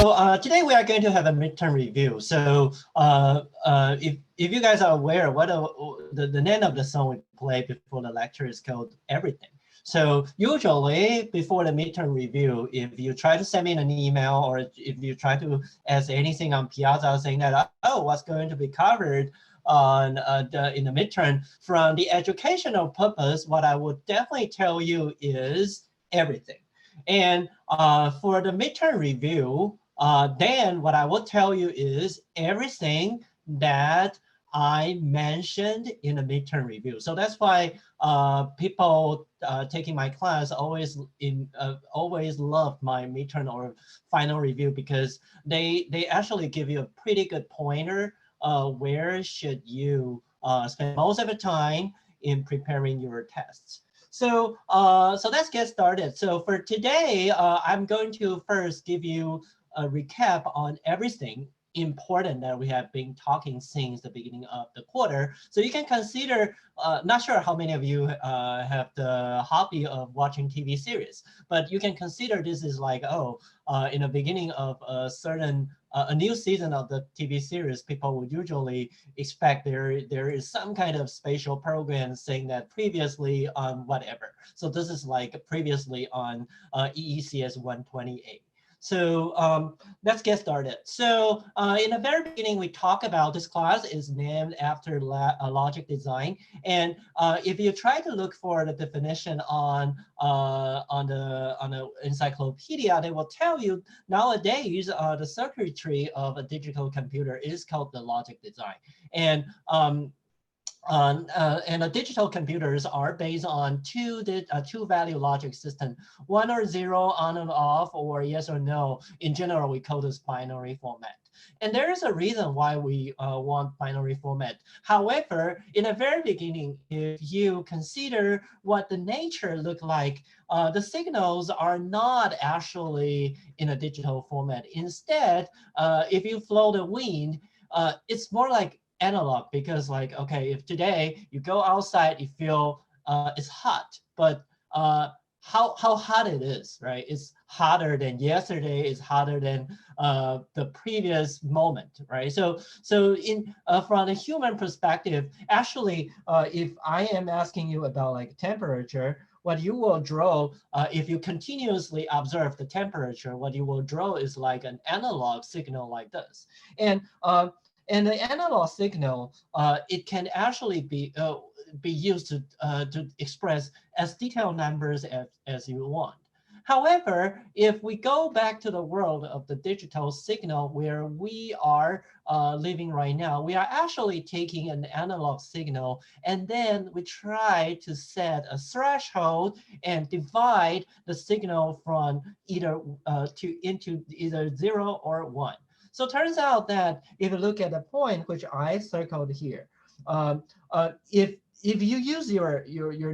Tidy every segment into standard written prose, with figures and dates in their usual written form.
So today we are going to have a midterm review. So if you guys are aware, what the name of the song we play before the lecture is called Everything. So usually before the midterm review, if you try to send me an email or if you try to ask anything on Piazza saying that, oh, what's going to be covered on in the midterm, from the educational purpose, what I would definitely tell you is everything. And for the midterm review, then what I will tell you is everything that I mentioned in the midterm review. So that's why people taking my class always love my midterm or final review, because they actually give you a pretty good pointer where should you spend most of the time in preparing your tests. So, so let's get started. So for today, I'm going to first give you a recap on everything important that we have been talking since the beginning of the quarter. So you can consider, not sure how many of you have the hobby of watching TV series, but you can consider this is like, oh, in the beginning of a certain a new season of the TV series, people would usually expect there is some kind of spatial program saying that previously on whatever. So this is like previously on EECS120A. So let's get started. So in the very beginning, we talk about this class is named after logic design. And if you try to look for the definition on the encyclopedia, they will tell you nowadays the circuitry of a digital computer is called the logic design. And the digital computers are based on two value logic system, 1 or 0, on and off, or yes or no. In general, we call this binary format. And there is a reason why we want binary format. However, in the very beginning, if you consider what the nature look like, the signals are not actually in a digital format. Instead, if you flow the wind, it's more like analog, because like, okay, if today you go outside, you feel it's hot, but how hot it is, right? It's hotter than yesterday, it's hotter than the previous moment, right? So in from the human perspective, actually, if I am asking you about like temperature, what you will draw, if you continuously observe the temperature, what you will draw is like an analog signal like this. And the analog signal, it can actually be used to express as detailed numbers as you want. However, if we go back to the world of the digital signal where we are living right now, we are actually taking an analog signal and then we try to set a threshold and divide the signal from either into either 0 or 1. So it turns out that if you look at the point which I circled here, if you use your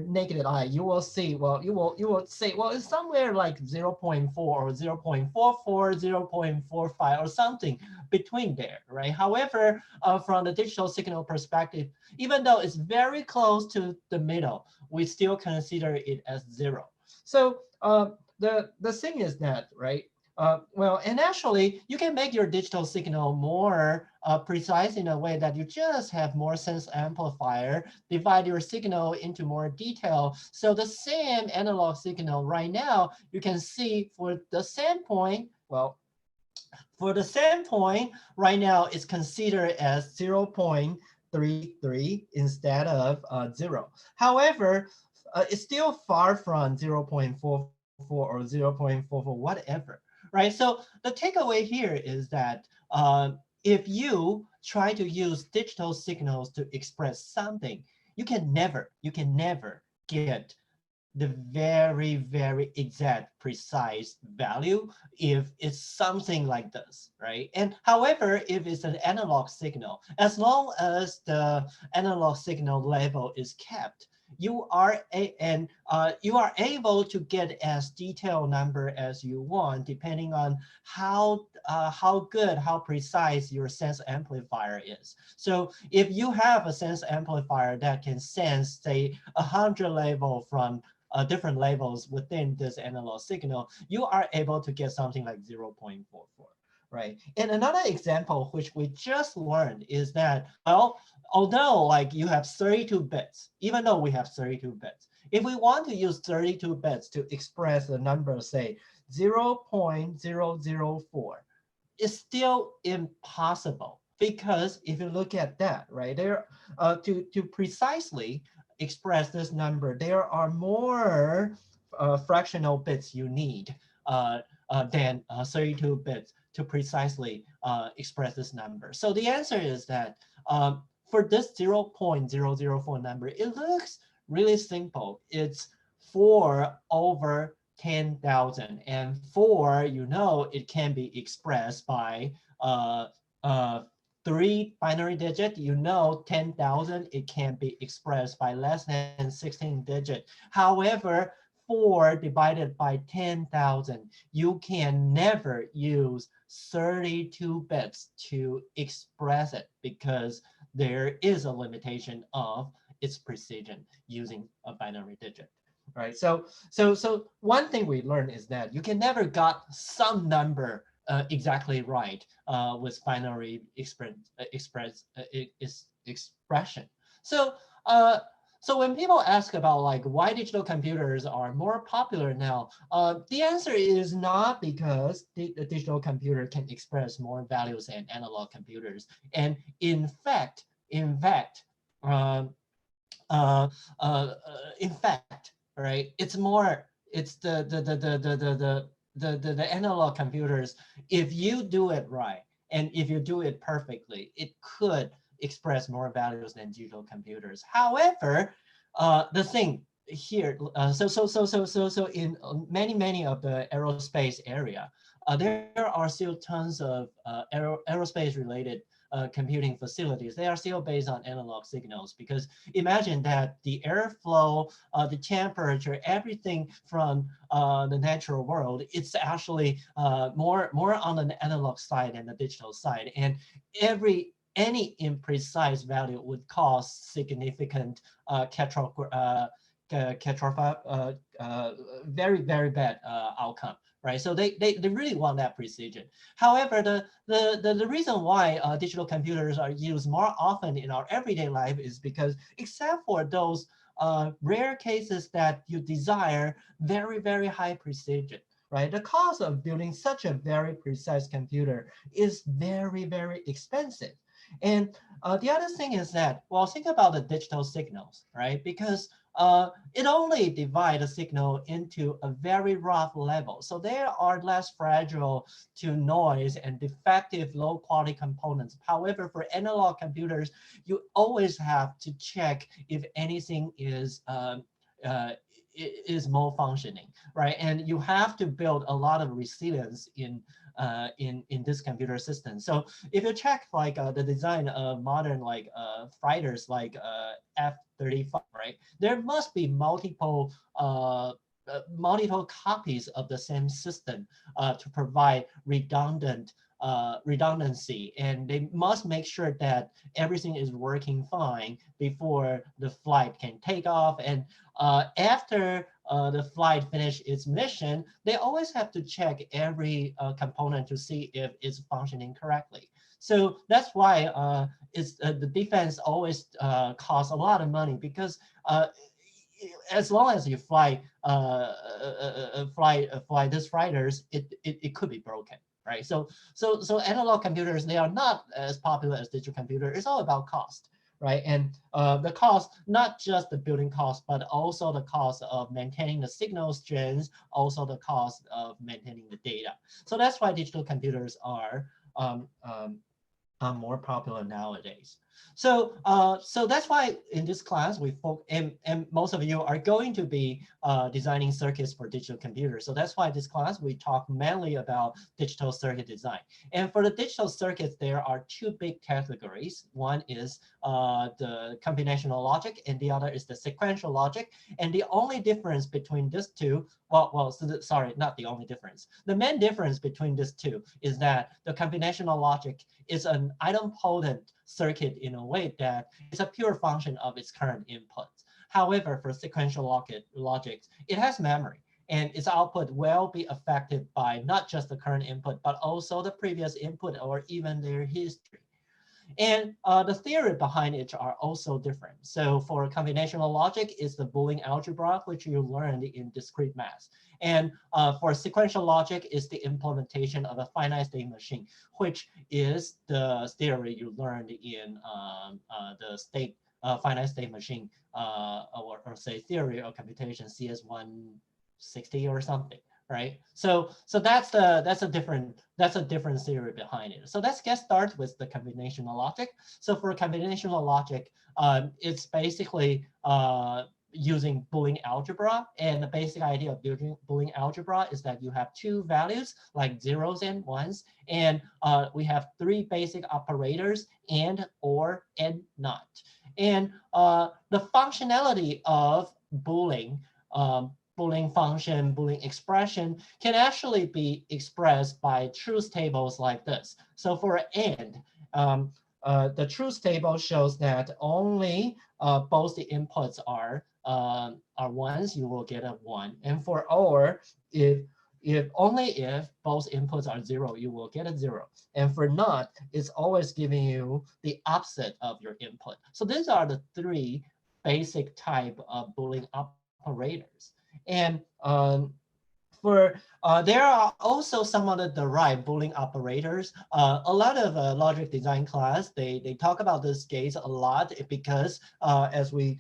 naked eye, you will see, well, you will say, well, it's somewhere like 0.4 or 0.44, 0.45 or something between there, right? However, from the digital signal perspective, even though it's very close to the middle, we still consider it as 0. So the thing is that, right? Well, and actually, you can make your digital signal more precise in a way that you just have more sense amplifier, divide your signal into more detail. So the same analog signal right now, you can see for the same point, well, for the same point right now, it's considered as 0.33 instead of 0. However, it's still far from 0.44 or 0.44, whatever. Right, so the takeaway here is that if you try to use digital signals to express something, you can never get the very, very exact, precise value if it's something like this, right? And however, if it's an analog signal, as long as the analog signal level is kept, you are able to get as detailed number as you want, depending on how good, how precise your sense amplifier is. So if you have a sense amplifier that can sense, say, 100 level from different levels within this analog signal, you are able to get something like 0.44. right? And another example, which we just learned, is that, well, although like you have 32 bits, even though we have 32 bits, if we want to use 32 bits to express a number, say 0.004, it's still impossible. Because if you look at that, right, there, to precisely express this number, there are more fractional bits you need than 32 bits to precisely express this number. So the answer is that for this 0.004 number, it looks really simple. It's 4 over 10,000. And 4, you know, it can be expressed by 3 binary digit. You know, 10,000, it can be expressed by less than 16 digit. However, 4 divided by 10,000, you can never use 32 bits to express it because there is a limitation of its precision using a binary digit. Right. So one thing we learned is that you can never got some number exactly right with binary expression. So so when people ask about like why digital computers are more popular now, the answer is not because the digital computer can express more values than analog computers. And in fact, right, it's more, it's the analog computers. If you do it right and if you do it perfectly, it could express more values than digital computers. However, the thing here, so in many of the aerospace area, there are still tons of aerospace related computing facilities. They are still based on analog signals, because imagine that the airflow, the temperature, everything from the natural world, it's actually more on the analog side than the digital side. And any imprecise value would cause significant very bad outcome. Right, so they really want that precision. However, the reason why digital computers are used more often in our everyday life is because, except for those rare cases that you desire very high precision, right? The cost of building such a very precise computer is very expensive. And the other thing is that, well, think about the digital signals, right? Because it only divides a signal into a very rough level. So they are less fragile to noise and defective low quality components. However, for analog computers, you always have to check if anything is malfunctioning, right? And you have to build a lot of resilience in this computer system. So if you check like the design of modern like fighters like F-35, right? There must be multiple copies of the same system to provide redundancy, and they must make sure that everything is working fine before the flight can take off. And after the flight finish its mission, they always have to check every component to see if it's functioning correctly. So that's why the defense always costs a lot of money, because as long as you fly these fighters, it could be broken, right? So analog computers, they are not as popular as digital computers. It's all about cost, right? And the cost, not just the building cost, but also the cost of maintaining the signal strengths, also the cost of maintaining the data. So that's why digital computers are more popular nowadays. So so that's why in this class we and most of you are going to be designing circuits for digital computers. So that's why this class we talk mainly about digital circuit design. And for the digital circuits, there are two big categories. One is the combinational logic, and the other is the sequential logic. And the only difference between these two, sorry, not the only difference. The main difference between these two is that the combinational logic is an idempotent circuit in a way that it's a pure function of its current inputs. However, for sequential logic, it has memory. and its output will be affected by not just the current input, but also the previous input or even their history. And the theory behind it are also different. So for combinational logic is the Boolean algebra, which you learned in discrete math. And for sequential logic is the implementation of a finite state machine, which is the theory you learned in the finite state machine, or say theory of computation CS160 or something. Right, so that's a different theory behind it. So let's get started with the combinational logic. So for combinational logic, it's basically using Boolean algebra, and the basic idea of using Boolean algebra is that you have two values like zeros and ones, and we have three basic operators: and, or, and not. And the functionality of Boolean Boolean function, Boolean expression can actually be expressed by truth tables like this. So for AND, the truth table shows that only both the inputs are ones, you will get a 1. And for OR, only if both inputs are 0, you will get a 0. And for NOT, it's always giving you the opposite of your input. So these are the three basic type of Boolean operators. And there are also some other derived Boolean operators. A lot of logic design class, they talk about these gates a lot because as we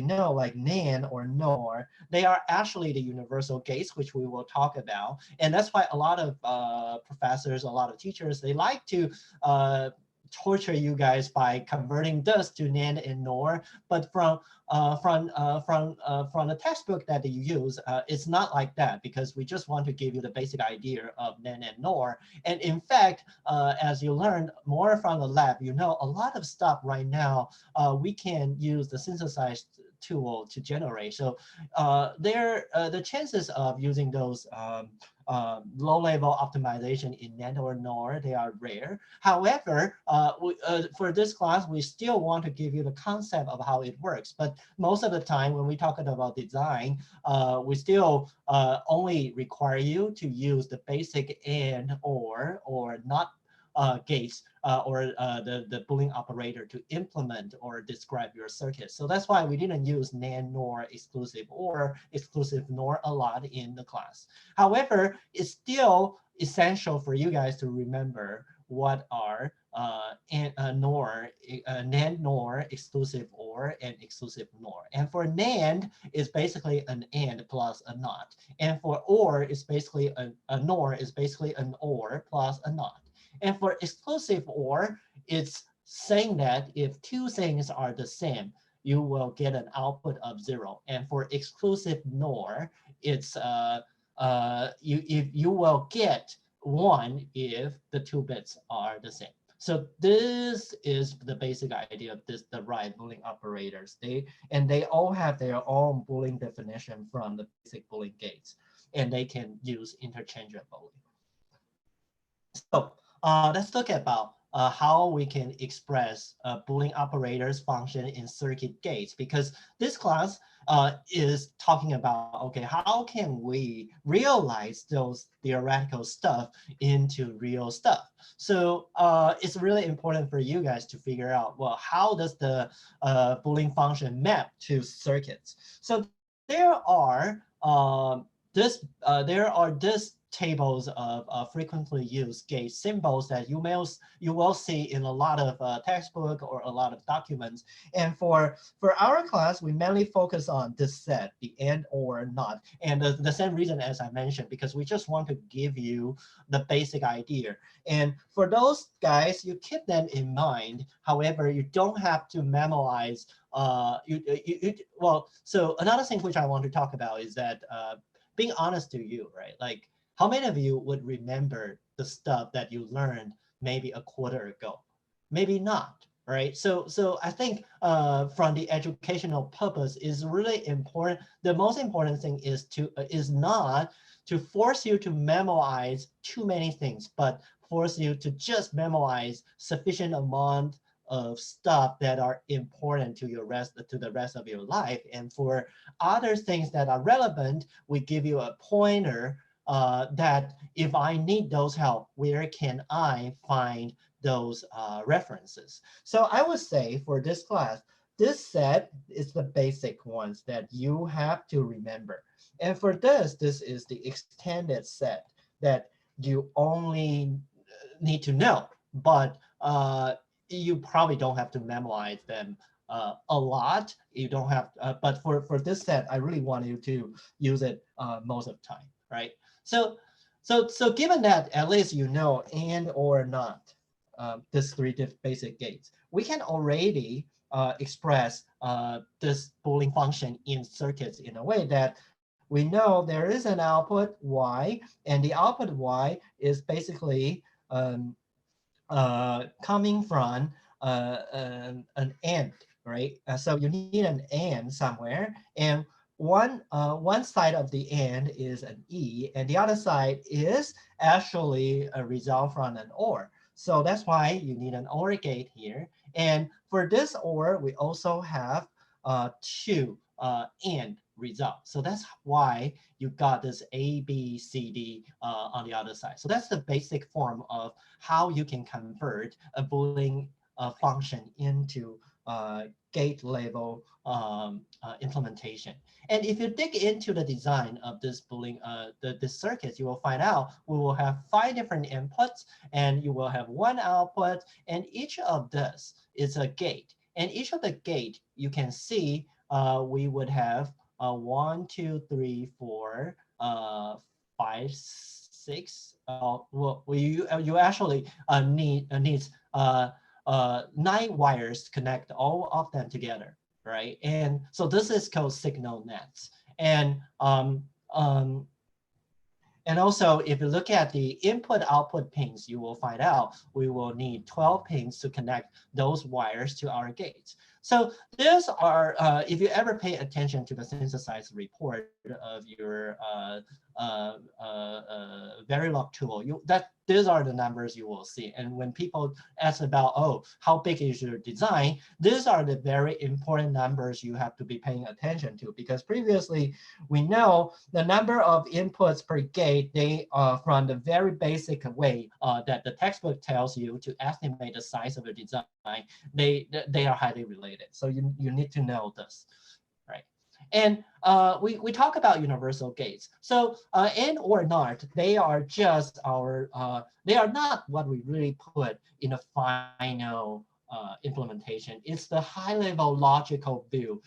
know, like NAND or NOR, they are actually the universal gates, which we will talk about. And that's why a lot of professors, a lot of teachers, they like to torture you guys by converting this to NAND and NOR, but from the textbook that you use, it's not like that, because we just want to give you the basic idea of NAND and NOR. And in fact, as you learn more from the lab, you know a lot of stuff right now we can use the synthesized tool to generate. So the chances of using those low-level optimization in NAND or NOR, they are rare. However, for this class, we still want to give you the concept of how it works. But most of the time, when we talk about design, we still only require you to use the basic AND or not gates or the Boolean operator to implement or describe your circuit. So that's why we didn't use NAND nor exclusive or exclusive NOR a lot in the class. However, it's still essential for you guys to remember what are NAND NOR, exclusive OR, and exclusive NOR. And for NAND, it's basically an AND plus a NOT. And for OR, it's basically a NOR is basically an OR plus a NOT. And for exclusive OR, it's saying that if two things are the same, you will get an output of 0. And for exclusive NOR, it's you will get 1 if the 2 bits are the same. So this is the basic idea of this derived Boolean operators. They all have their own Boolean definition from the basic Boolean gates, and they can use interchangeably. So let's look about how we can express Boolean operators function in circuit gates, because this class is talking about, okay, how can we realize those theoretical stuff into real stuff? So it's really important for you guys to figure out, well, how does the Boolean function map to circuits? So there are this tables of frequently used gate symbols that you will see in a lot of textbook or a lot of documents. And for our class, we mainly focus on this set, the AND, OR, NOT. And the same reason as I mentioned, because we just want to give you the basic idea. And for those guys, you keep them in mind. However, you don't have to memorize. Well, so another thing which I want to talk about is that being honest to you, right? Like, how many of you would remember the stuff that you learned maybe a quarter ago? Maybe not, right? So I think from the educational purpose is really important. The most important thing is not to force you to memorize too many things, but force you to just memorize sufficient amount of stuff that are important to the rest of your life. And for other things that are relevant, we give you a pointer that if I need those help, where can I find those references? So I would say for this class, this set is the basic ones that you have to remember. And for this is the extended set that you only need to know, but you probably don't have to memorize them a lot. You don't have, but for this set, I really want you to use it most of the time, right? So given that at least you know and or not these three basic gates, we can already express this Boolean function in circuits in a way that we know there is an output y, and the output y is basically coming from an AND, right? So you need an AND somewhere, and one side of the AND is an E, and the other side is actually a result from an OR. So that's why you need an OR gate here. And for this OR, we also have two AND results. So that's why you got this A, B, C, D on the other side. So that's the basic form of how you can convert a Boolean function into gate level implementation. And if you dig into the design of this Boolean, this circuit, you will find out we will have 5 different inputs, and you will have 1 output, and each of this is a gate. And each of the gate, you can see we would have 1, 2, 3, 4, 5, 6. Well, you actually needs 9 wires to connect all of them together, right? And so this is called signal nets. And also, if you look at the input-output pins, you will find out we will need 12 pins to connect those wires to our gates. So these are, if you ever pay attention to the synthesizer report of your Verilog tool, these are the numbers you will see. And when people ask about, oh, how big is your design, these are the very important numbers you have to be paying attention to, because previously we know the number of inputs per gate, they from the very basic way that the textbook tells you to estimate the size of a design, they are highly related. So you need to know this, right? And we talk about universal gates. So and or not, they are just our, they are not what we really put in a final implementation. It's the high-level logical view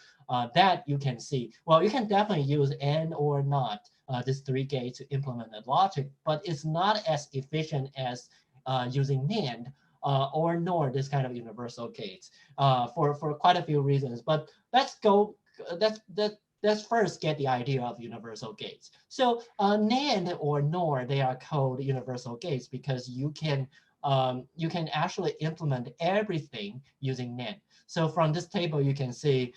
that you can see. Well, you can definitely use and or not, these 3 gates to implement the logic, but it's not as efficient as using NAND or NOR, this kind of universal gates for quite a few reasons. But let's go. Let's first get the idea of universal gates. So NAND or NOR, they are called universal gates because you can actually implement everything using NAND. So from this table, you can see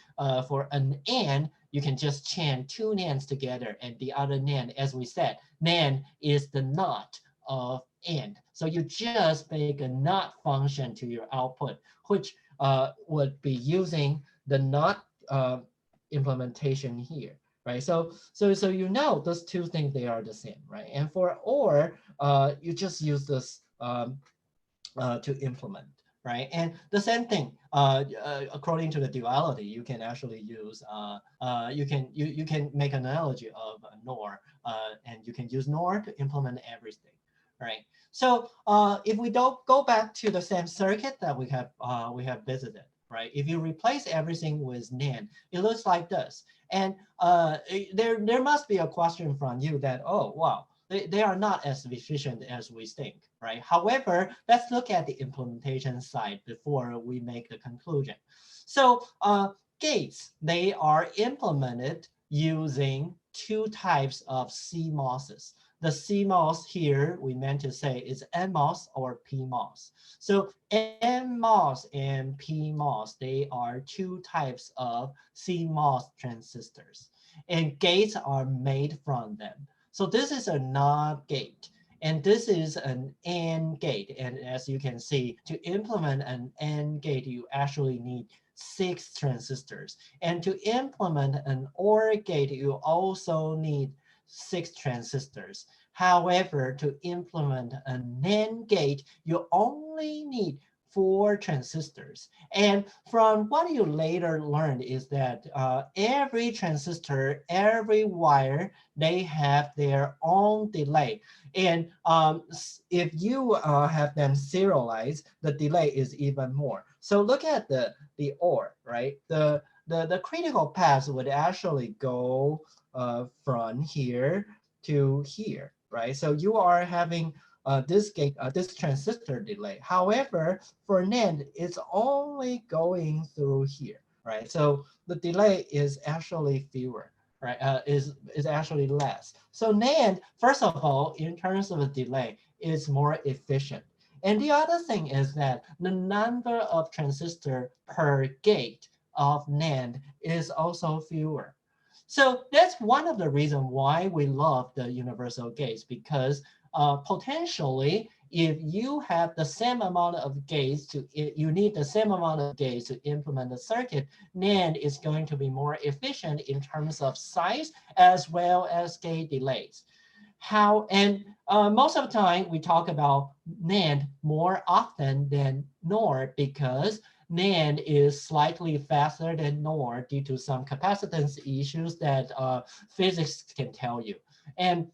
for an AND, you can just chain 2 NANDs together, and the other NAND, as we said, NAND is the NOT of AND. So you just make a NOT function to your output, which would be using the NOT implementation here, right? So you know those 2 things, they are the same, right? And for OR, you just use this to implement, right? And the same thing, according to the duality, you can actually use, you can make an analogy of a NOR, and you can use NOR to implement everything, right? So if we don't go back to the same circuit that we have visited, right? If you replace everything with NAND, it looks like this. And there must be a question from you that, oh, wow, they are not as efficient as we think, right? However, let's look at the implementation side before we make the conclusion. So gates, they are implemented using 2 types of CMOSs. The CMOS here, we meant to say, is NMOS or PMOS. So NMOS and PMOS, they are 2 types of CMOS transistors, and gates are made from them. So this is a NOT gate. And this is an AND gate. And as you can see, to implement an AND gate, you actually need 6 transistors. And to implement an OR gate, you also need 6 transistors. However, to implement a NAND gate, you only need 4 transistors. And from what you later learned is that every transistor, every wire, they have their own delay. And if you have them serialized, the delay is even more. So look at the OR, right? The critical path would actually go from here to here, right? So you are having this gate, this transistor delay. However, for NAND, it's only going through here, right? So the delay is actually fewer, right? Is actually less. So NAND, first of all, in terms of the delay, is more efficient. And the other thing is that the number of transistor per gate of NAND is also fewer. So that's one of the reasons why we love the universal gates, because potentially, if you have the same amount of gates you need the same amount of gates to implement the circuit, NAND is going to be more efficient in terms of size as well as gate delays. Most of the time we talk about NAND more often than NOR because NAND is slightly faster than NOR due to some capacitance issues that physics can tell you. And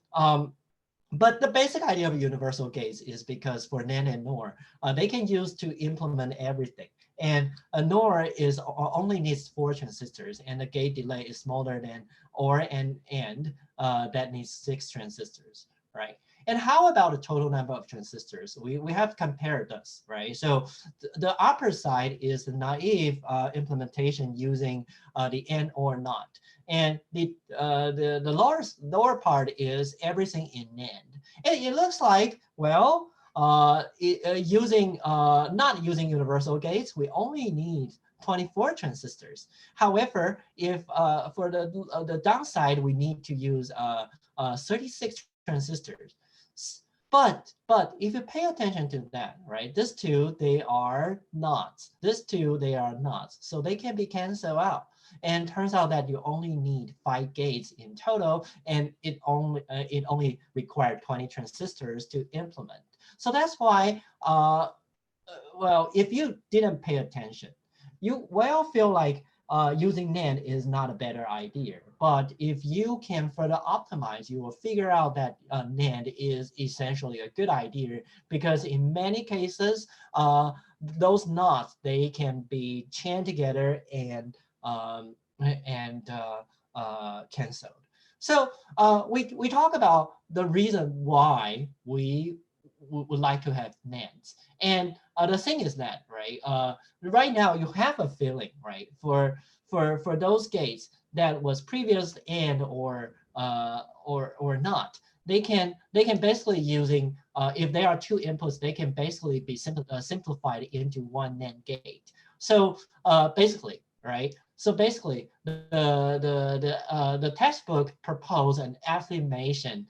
but the basic idea of universal gates is because for NAND and NOR, they can use to implement everything. And a NOR only needs 4 transistors, and the gate delay is smaller than OR and AND that needs 6 transistors, right? And how about the total number of transistors? We have compared this, right? So the upper side is the naive implementation using the AND or NOT. And the lower part is everything in NAND. And it looks like, well, not using universal gates, we only need 24 transistors. However, if for the downside, we need to use 36 transistors. But if you pay attention to that, right, these two, they are NOTs. These two, they are NOTs. So they can be canceled out. And turns out that you only need 5 gates in total, and it only required 20 transistors to implement. So that's why, well, if you didn't pay attention, you will feel like using NAND is not a better idea. But if you can further optimize, you will figure out that NAND is essentially a good idea because in many cases, those NOTs, they can be chained together and canceled. So we talk about the reason why we would like to have NANDs. And the thing is that, right, right now you have a feeling, right, for those gates that was previous AND or not. They can basically using, if there are 2 inputs, they can basically be simplified into one NAND gate. So basically, right? So basically, the textbook proposed an estimation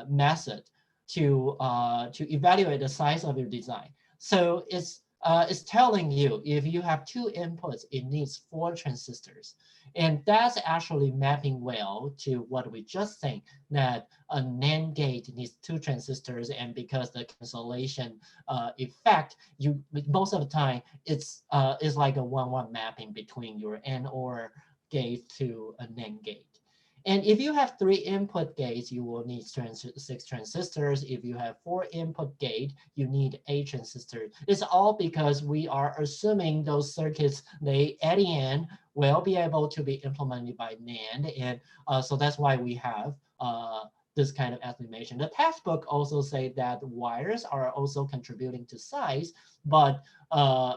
method to evaluate the size of your design. So it's telling you if you have 2 inputs, it needs 4 transistors. And that's actually mapping well to what we just think, that a NAND gate needs 2 transistors, and because the cancellation effect, most of the time it's like a 1-1 mapping between your AND OR gate to a NAND gate. And if you have 3 input gates, you will need 6 transistors. If you have 4 input gate, you need 8 transistors. It's all because we are assuming those circuits, they at the end will be able to be implemented by NAND. And so that's why we have this kind of estimation. The textbook also say that wires are also contributing to size, but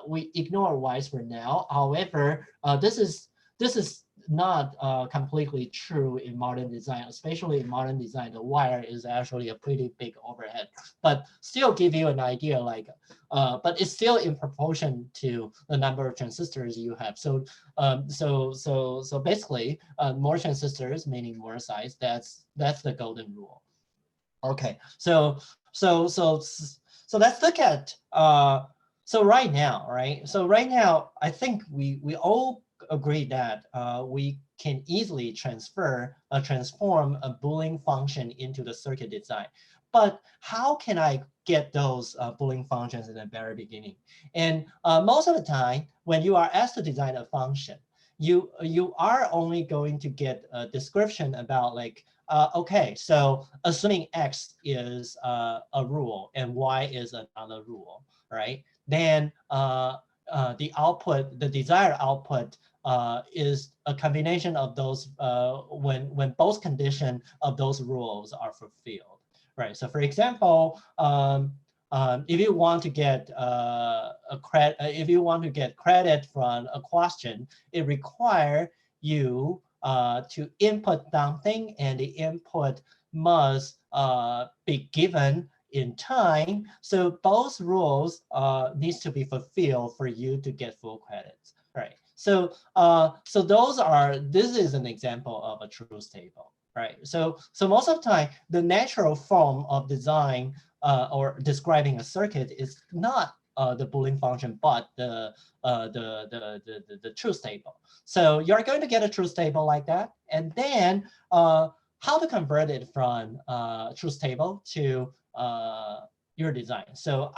we ignore wires for now. However, this is not completely true in modern design. Especially in modern design, the wire is actually a pretty big overhead, but still give you an idea, like, but it's still in proportion to the number of transistors you have. So so basically, more transistors meaning more size. That's the golden rule. Okay, so So let's look at so right now, right? So right now, I think we all agree that we can easily transform a Boolean function into the circuit design. But how can I get those Boolean functions in the very beginning? And most of the time, when you are asked to design a function, you are only going to get a description about like, okay, so assuming X is a rule and Y is another rule, right? Then the output, the desired output is a combination of those when both conditions of those rules are fulfilled, right? So for example, if you want to get if you want to get credit from a question, it requires you to input something, and the input must be given in time. So both rules needs to be fulfilled for you to get full credits, right? So this is an example of a truth table, right? So most of the time, the natural form of design or describing a circuit is not the Boolean function, but the truth table. So you're going to get a truth table like that, and then how to convert it from truth table to your design. So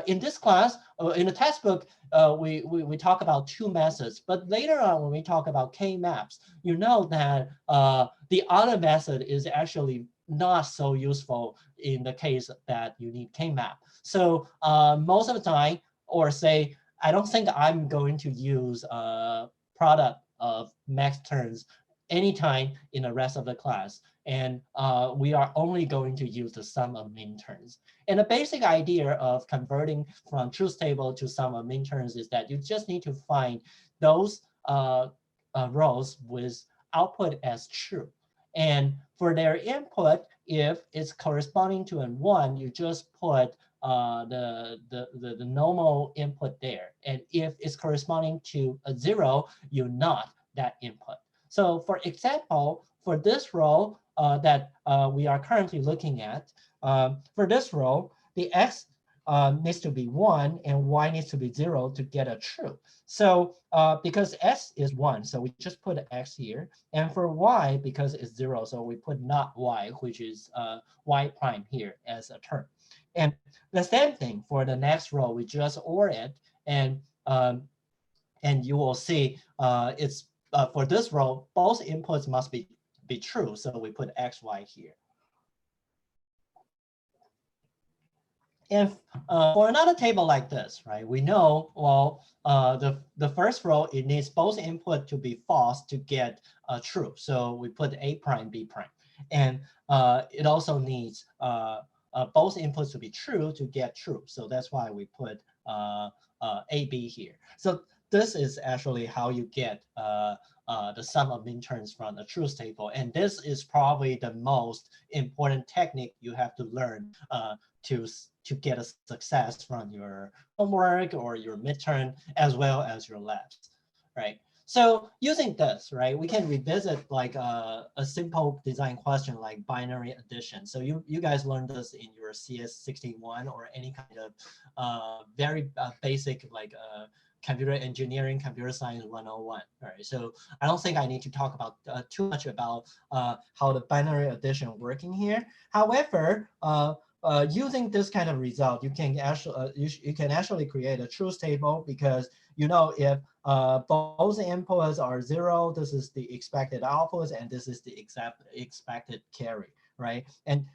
in this class, in the textbook, we talk about two methods, but later on when we talk about K-maps, you know that the other method is actually not so useful in the case that you need K-map. So most of the time, or say, I don't think I'm going to use a product of max terms anytime in the rest of the class. And we are only going to use the sum of Minterms. And the basic idea of converting from truth table to sum of Minterms is that you just need to find those rows with output as true. And for their input, if it's corresponding to a 1, you just put the normal input there. And if it's corresponding to a 0, you not that input. So for example, for this row that we are currently looking at, for this row, the X needs to be 1 and Y needs to be 0 to get a true. So because S is 1, so we just put X here. And for Y, because it's 0, so we put not Y, which is Y prime here as a term. And the same thing for the next row, we just OR it, and you will see it's for this row, both inputs must be true. So we put X, Y here. And for another table like this, right, we know, well, the first row, it needs both input to be false to get true. So we put A prime, B prime. And it also needs both inputs to be true to get true. So that's why we put AB here. So this is actually how you get the sum of Minterms from the truth table. And this is probably the most important technique you have to learn to get a success from your homework or your midterm, as well as your labs, right? So using this, right, we can revisit like a simple design question like binary addition. So you guys learned this in your CS61 or any kind of very basic like computer engineering, computer science 101. Right. So I don't think I need to talk about too much about how the binary addition working here. However, using this kind of result, you can actually create a truth table, because you know if both inputs are 0, this is the expected output, and this is the expected carry, right? And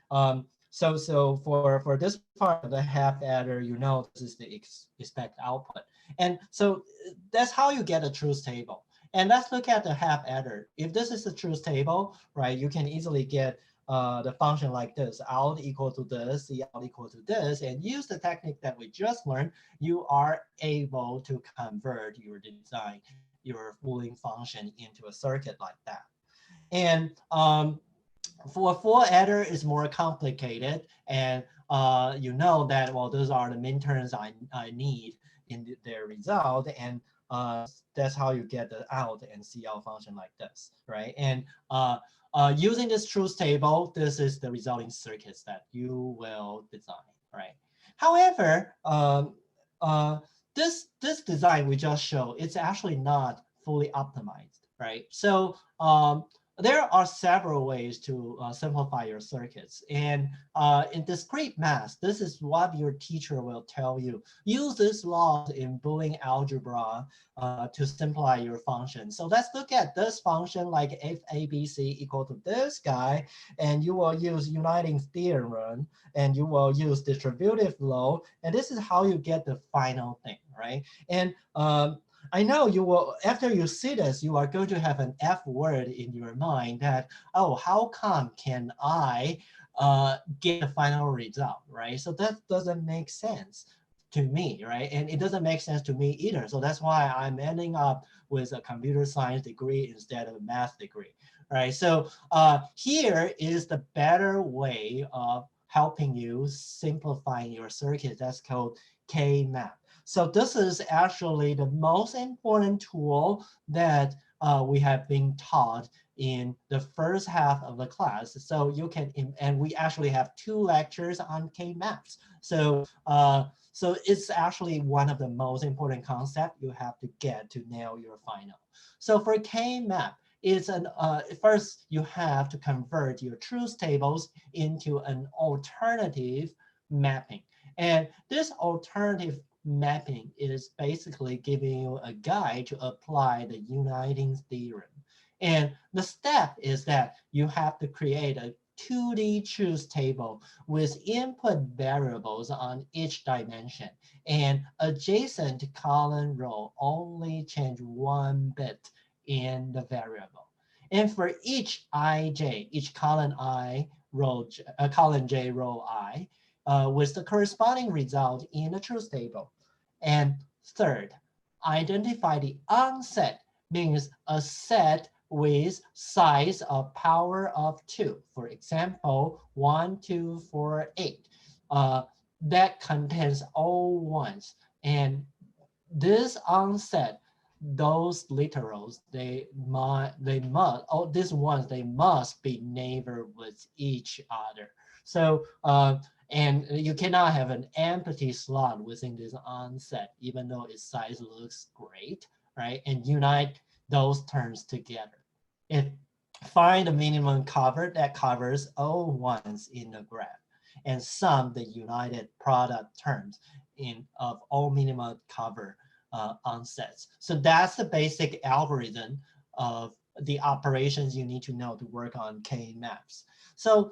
so for this part of the half adder, you know this is the expected output. And so that's how you get a truth table. And let's look at the half adder. If this is a truth table, right, you can easily get the function like this, out equal to this, C out equal to this, and use the technique that we just learned, you are able to convert your design, your Boolean function into a circuit like that. And for full adder is more complicated, and you know that, well, those are the Minterms I need in their result, and that's how you get the out and cout function like this, right? And using this truth table, this is the resulting circuits that you will design, right? However, this design we just showed, it's actually not fully optimized, right? So there are several ways to simplify your circuits. And in discrete math, this is what your teacher will tell you. Use this law in Boolean algebra to simplify your function. So let's look at this function like if ABC equal to this guy, and you will use uniting theorem, and you will use distributive law, and this is how you get the final thing, right? And I know you will, after you see this, you are going to have an F word in your mind that, oh, how come can I get the final result, right? So that doesn't make sense to me, right? And it doesn't make sense to me either. So that's why I'm ending up with a computer science degree instead of a math degree, right? So here is the better way of helping you simplifying your circuit. That's called K-map. So this is actually the most important tool that we have been taught in the first half of the class. So you can, and we actually have 2 lectures on K-maps. So so it's actually one of the most important concepts you have to get to nail your final. So for K-map, it's an first you have to convert your truth tables into an alternative mapping. And this alternative mapping is basically giving you a guide to apply the uniting theorem. And the step is that you have to create a 2D truth table with input variables on each dimension, and adjacent to column row only change 1 bit in the variable. And for each ij, each column I, row column j, row I, with the corresponding result in the truth table. And third, identify the onset, means a set with size of power of 2. For example, 1, 2, 4, 8. That contains all ones. And this onset, those literals, they must, these ones, they must be neighbor with each other. So and you cannot have an empty slot within this onset, even though its size looks great, right? And unite those terms together. And find the minimum cover that covers all ones in the graph, and sum the united product terms of all minimum cover onsets. So that's the basic algorithm of the operations you need to know to work on K-maps. So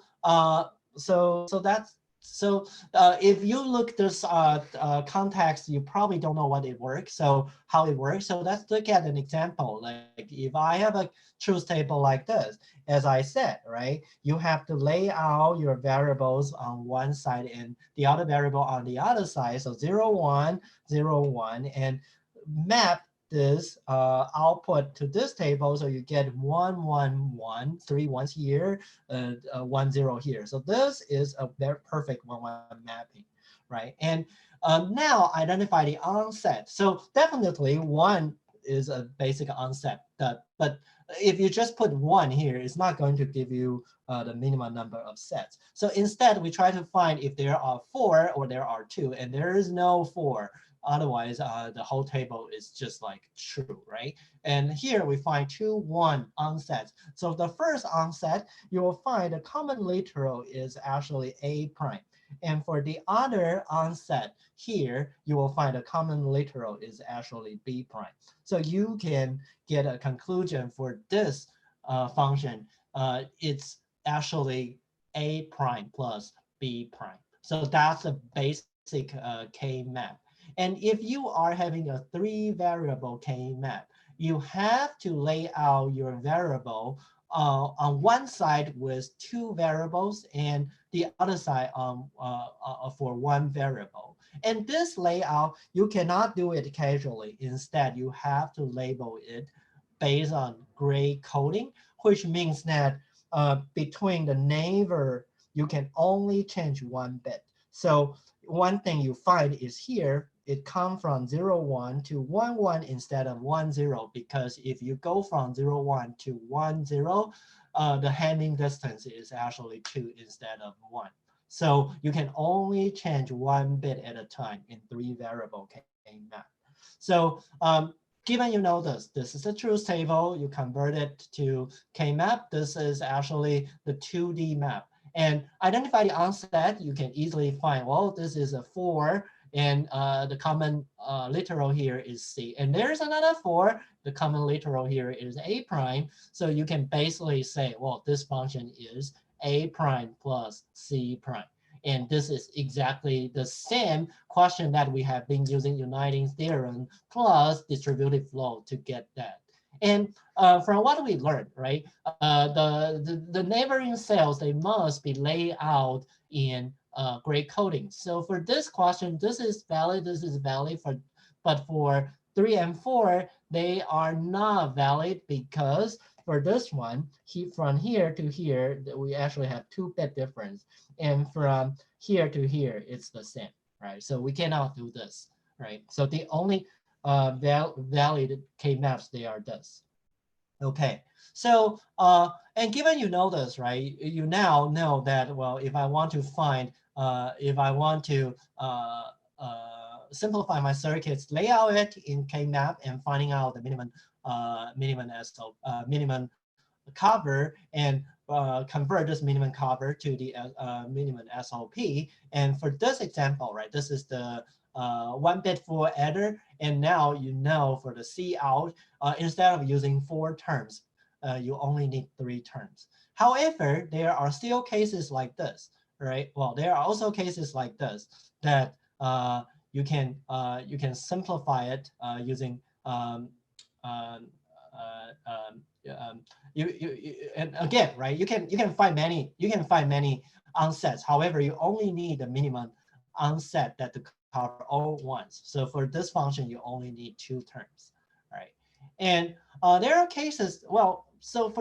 if you look this context, you probably don't know what it works. So how it works. So let's look at an example. Like if I have a truth table like this, as I said, right? You have to lay out your variables on one side and the other variable on the other side. So 0, 1, 0, 1, and map this output to this table, so you get 1, 1, 1, 3 ones here, 1, 0 here. So this is a very perfect 1, 1 mapping, right? And now identify the onset. So definitely 1 is a basic onset, but if you just put 1 here, it's not going to give you the minimum number of sets. So instead, we try to find if there are 4 or there are 2, and there is no 4. Otherwise, the whole table is just like true, right? And here we find 2, 1 onsets. So the first onset, you will find the common literal is actually A prime. And for the other onset here, you will find a common literal is actually B prime. So you can get a conclusion for this function. It's actually A prime plus B prime. So that's a basic K-map. And if you are having a 3-variable K-map, you have to lay out your variable on one side with 2 variables and the other side for 1 variable. And this layout, you cannot do it casually. Instead, you have to label it based on gray coding, which means that between the neighbor, you can only change 1 bit. So one thing you find is here it comes from 0, 1 to 1, 1 instead of 1, 0, because if you go from 0, 1 to 1, 0, the handling distance is actually 2 instead of 1. So you can only change 1 bit at a time in 3 variable K-map. So given you know this is a truth table, you convert it to K-map. This is actually the 2D map. And identify the onset, you can easily find, well, this is a 4, and the common literal here is C. And there's another 4, the common literal here is A prime. So you can basically say, well, this function is A prime plus C prime. And this is exactly the same question that we have been using uniting theorem plus distributive flow to get that. And from what we learned, right, the neighboring cells, they must be laid out in gray coding. So for this question, this is valid, but for 3 and 4, they are not valid because for this one, from here to here, we actually have 2-bit difference. And from here to here, it's the same, right? So we cannot do this, right? So the only valid K-maps, they are this. Okay, so and given you know this, right? You now know that, well, if I want to find, if I want to simplify my circuits, lay out it in K-map and finding out the minimum minimum cover and convert this minimum cover to the minimum SOP. And for this example, right, this is the 1-bit full adder. And now you know for the C out, instead of using 4 terms, you only need 3 terms. However, there are still cases like this, right? Well, there are also cases like this that you can simplify it using and again, right? You can find many onsets. However, you only need the minimum onset that to cover all ones. So for this function, you only need 2 terms, right? And there are cases. Well, so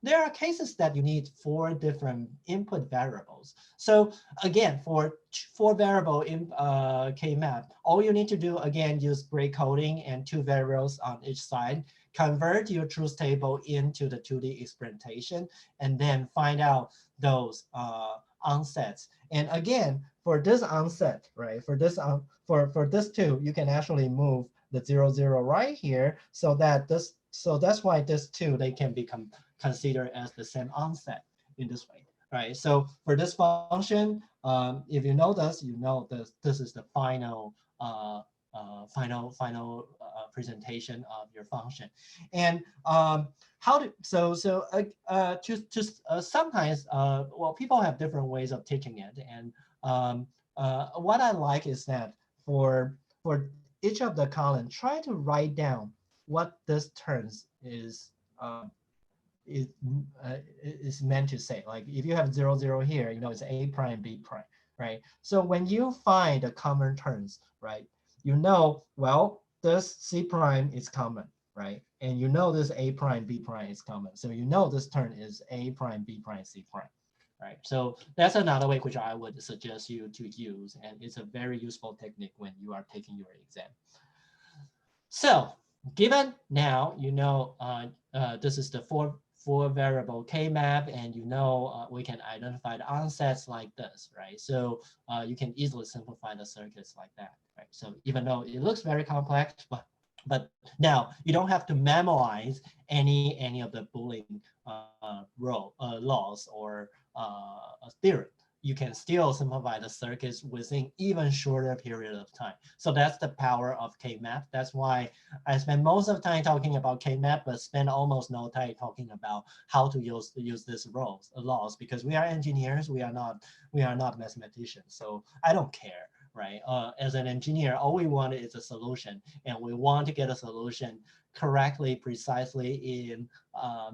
there are cases that you need 4 different input variables. So again, for 4 variable in K-map, all you need to do, again, use gray coding and 2 variables on each side. Convert your truth table into the 2D experimentation, and then find out those onsets. And again, for this onset, right? For this for this 2, you can actually move the 0, 0 right here, so that this. So that's why this 2, they can become considered as the same onset in this way, right? So for this function, if you know this, you know this is the final presentation of your function. And how to sometimes well, people have different ways of teaching it. And what I like is that for each of the column, try to write down what this terms is meant to say. Like if you have 0, 0 here, you know it's A prime, B prime, right? So when you find the common terms, right, you know, well, this C prime is common, right? And you know this A prime, B prime is common. So you know this term is A prime, B prime, C prime, right? So that's another way which I would suggest you to use. And it's a very useful technique when you are taking your exam. So given now, you know, this is the 4 variable K-map, and you know we can identify the onsets like this, right? So you can easily simplify the circuits like that, right? So even though it looks very complex, but now you don't have to memorize any of the Boolean laws or theorem. You can still simplify the circuits within even shorter period of time. So that's the power of K-map. That's why I spend most of the time talking about K-map, but spend almost no time talking about how to use these laws, because we are engineers, we are not mathematicians. So I don't care, right? As an engineer, all we want is a solution, and we want to get a solution correctly, precisely in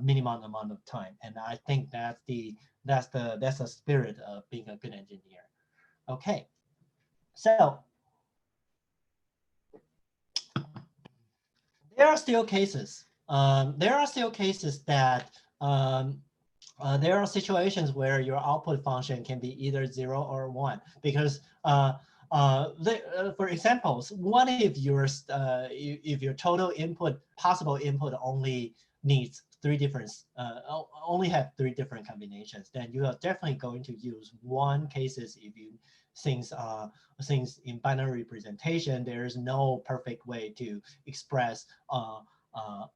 minimum amount of time. And I think that's the spirit of being a good engineer. Okay, so there are still cases. There are still cases that there are situations where your output function can be either 0 or 1, because for examples, what if your total input, possible input only needs only have 3 different combinations, then you are definitely going to use one cases if you since in binary representation there is no perfect way to express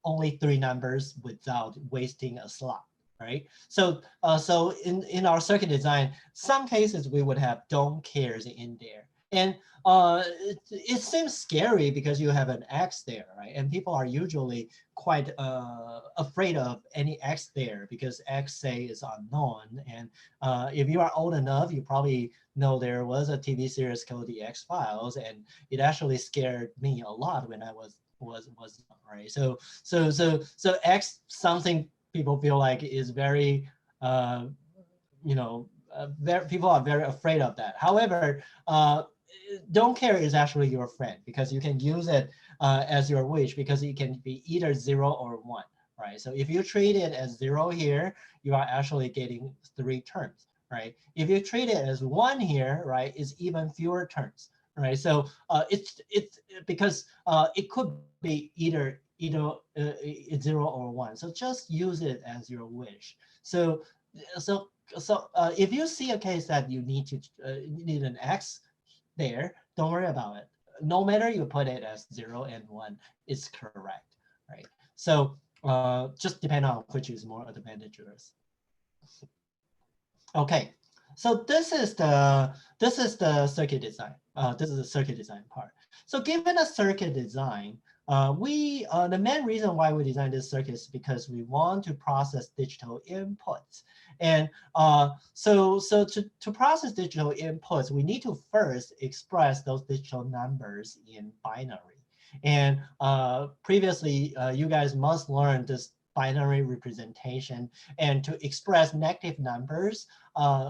only 3 numbers without wasting a slot. Right. So so in our circuit design, some cases we would have don't cares in there. And it seems scary because you have an X there, right? And people are usually quite afraid of any X there because X, say, is unknown. And if you are old enough, you probably know there was a TV series called The X-Files, and it actually scared me a lot when I was young, right? So X, something people feel like is very, people are very afraid of that. However, don't care is actually your friend because you can use it as your wish because it can be either 0 or 1, right? So if you treat it as 0 here, you are actually getting 3 terms, right? If you treat it as 1 here, right, it's even fewer terms, right? So it's because it could be either 0 or 1. So just use it as your wish. So if you see a case that you need an X there, don't worry about it. No matter you put it as 0 and 1, it's correct, right? So just depend on which is more advantageous. Okay, so this is the circuit design. This is the circuit design part. So given a circuit design, the main reason why we designed this circuit is because we want to process digital inputs. And so to process digital inputs, we need to first express those digital numbers in binary. And previously, you guys must learn this binary representation. And to express negative numbers,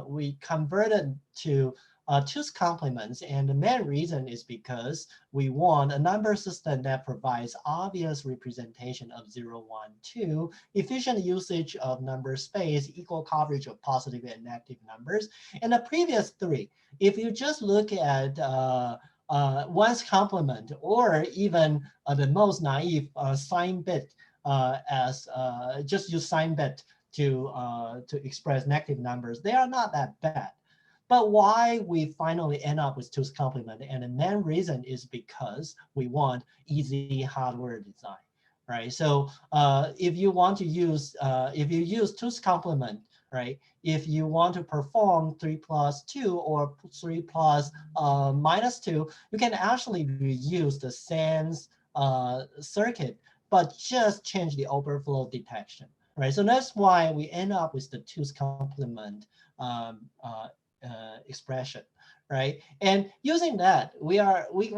we converted to 2's complements. And the main reason is because we want a number system that provides obvious representation of 0, 1, 2, efficient usage of number space, equal coverage of positive and negative numbers. And the previous 3, if you just look at 1's complement or even the most naive sign bit as just use sign bit to express negative numbers, they are not that bad. But why we finally end up with 2's complement, and the main reason is because we want easy hardware design, right? So if you want to use, if you use 2's complement, right? If you want to perform 3 plus 2 or 3 plus minus 2, you can actually reuse the same circuit, but just change the overflow detection, right? So that's why we end up with the 2's complement expression, right? And using that, we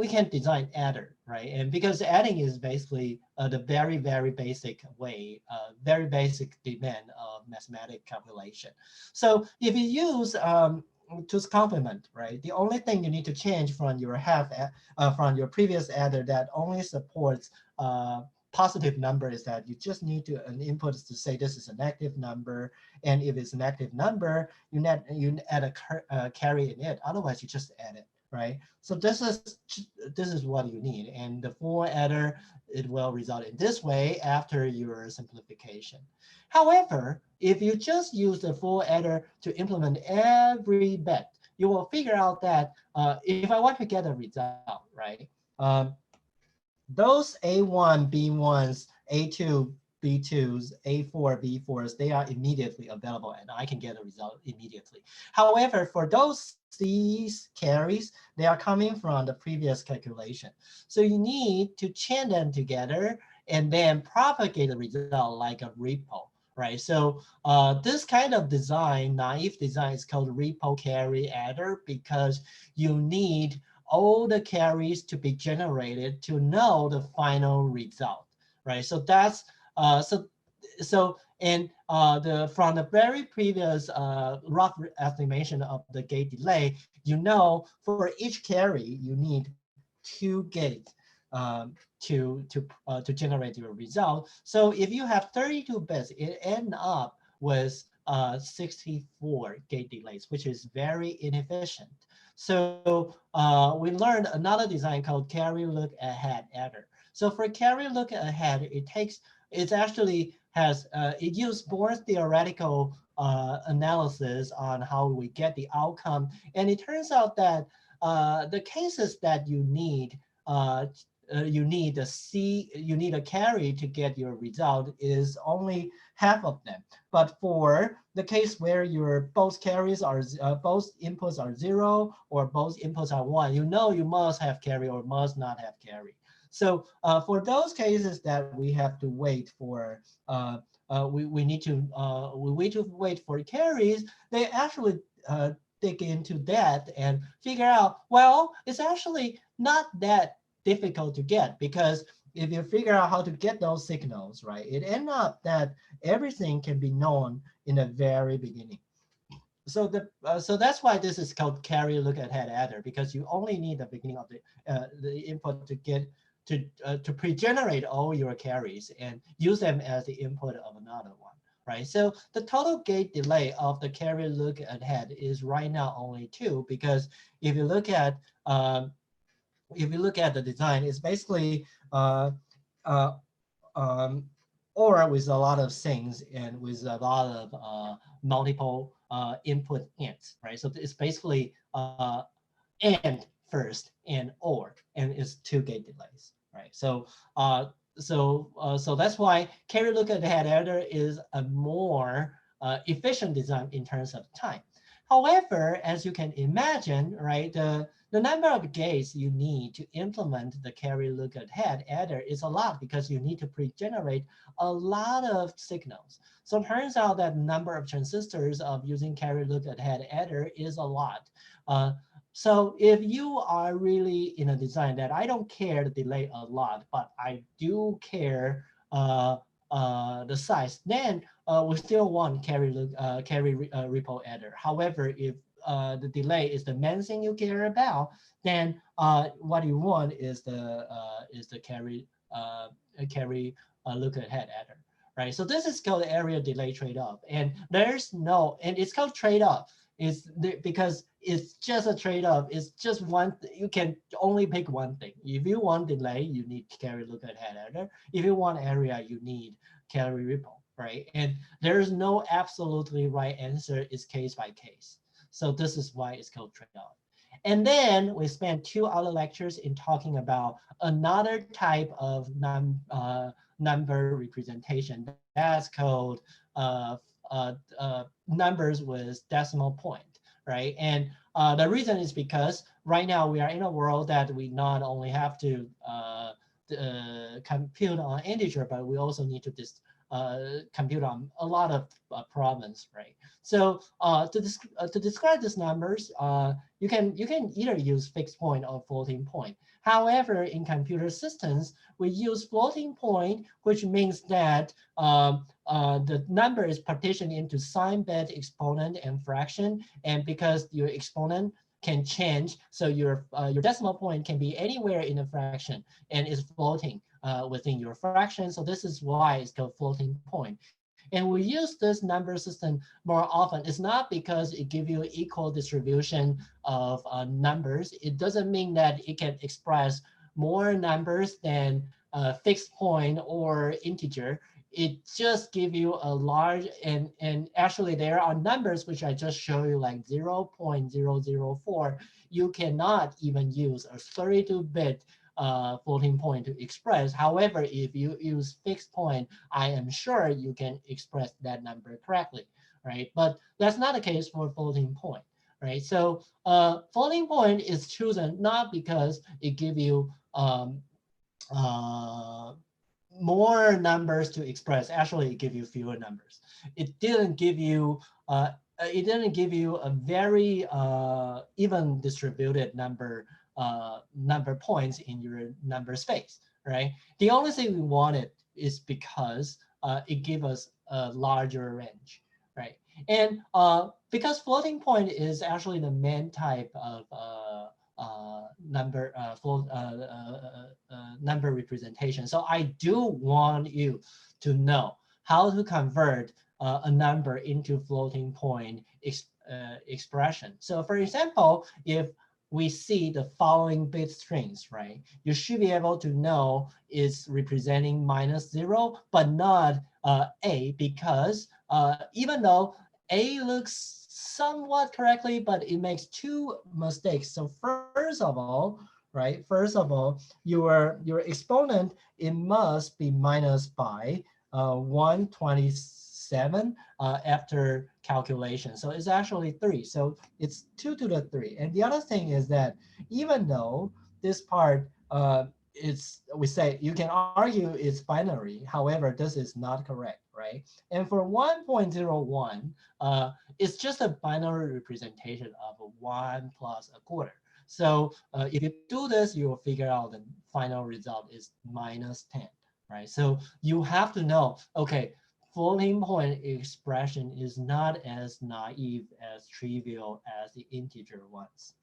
can design adder, right? And because adding is basically the very basic way, very basic demand of mathematical calculation. So if you use 2's complement, right? The only thing you need to change from your from your previous adder that only supports positive number is that you just need an input to say this is a negative number, and if it's a negative number, you add a carry in it. Otherwise, you just add it, right? So this is what you need, and the full adder, it will result in this way after your simplification. However, if you just use the full adder to implement every bit, you will figure out that if I want to get a result, right? Those A1, B1s, A2, B2s, A4, B4s, they are immediately available, and I can get a result immediately. However, for those C's carries, they are coming from the previous calculation. So you need to chain them together and then propagate the result like a repo, right? So this kind of design, naive design, is called repo carry adder because you need all the carries to be generated to know the final result, right? So that's from the very previous rough estimation of the gate delay, you know for each carry you need 2 gates to generate your result. So if you have 32 bits, it ends up with 64 gate delays, which is very inefficient. So we learned another design called carry-look-ahead adder. So for carry-look-ahead, it actually has, it used more theoretical analysis on how we get the outcome. And it turns out that the cases that you need you need a carry to get your result is only half of them. But for the case where your both carries are both inputs are 0 or both inputs are 1, you must have carry or must not have carry. So for those cases that we have to wait for, we need to wait for carries, they actually dig into that and figure out, well, it's actually not that difficult to get, because if you figure out how to get those signals, right, it ends up that everything can be known in the very beginning. So so that's why this is called carry-look-ahead adder, because you only need the beginning of the input to get to pre-generate all your carries and use them as the input of another one, right? So the total gate delay of the carry-look-ahead is right now only 2, because if you look at the design, it's basically uh, or with a lot of things and with a lot of multiple input ands, right? So it's basically and first and or, and it's 2 gate delays, right? So so that's why carry-look-ahead adder is a more efficient design in terms of time. However, as you can imagine, right, the number of gates you need to implement the carry-look-ahead adder is a lot, because you need to pre-generate a lot of signals. So it turns out that the number of transistors of using carry-look-ahead adder is a lot. So if you are really in a design that I don't care the delay a lot, but I do care the size, then we still want carry repo adder. However, if the delay is the main thing you care about, then what you want is the carry look-ahead adder, right? So this is called the area delay trade-off, and it's called trade-off. Because it's just a trade-off. It's just one. You can only pick one thing. If you want delay, you need carry-look-ahead adder. If you want area, you need carry ripple, right? And there's no absolutely right answer. It's case by case. So this is why it's called trade-off. And then we spent 2 other lectures in talking about another type of number representation. That's called numbers with decimal point, right? And the reason is because right now we are in a world that we not only have to compute on integer, but we also need to compute on a lot of problems, right? So to describe these numbers, you can either use fixed point or floating point. However, in computer systems, we use floating point, which means that the number is partitioned into sign, bit, exponent, and fraction. And because your exponent can change, so your decimal point can be anywhere in a fraction and is floating within your fraction. So this is why it's called floating point. And we use this number system more often. It's not because it gives you equal distribution of numbers. It doesn't mean that it can express more numbers than fixed point or integer. It just gives you a large, and actually there are numbers which I just show you, like 0.004. You cannot even use a 32-bit floating point to express. However, if you use fixed point, I am sure you can express that number correctly, right? But that's not the case for floating point, right? So floating point is chosen not because it gives you more numbers to express. Actually, it gives you fewer numbers. It didn't give you a very even distributed number points in your number space, right? The only thing we wanted is because it gave us a larger range, right? And because floating point is actually the main type of number representation. So I do want you to know how to convert a number into floating point expression. So for example, if we see the following bit strings, right? You should be able to know it's representing -0, but not A, because even though A looks somewhat correctly, but it makes two mistakes. So first of all, right? First of all, your exponent, it must be minus by 127 after calculation. So it's actually 3. So it's 2 to the 3. And the other thing is that even though this part we say you can argue it's binary, however, this is not correct, right? And for 1.01, it's just a binary representation of a 1 plus a quarter. So if you do this, you will figure out the final result is -10, right? So you have to know, okay, floating point expression is not as naive, as trivial as the integer ones.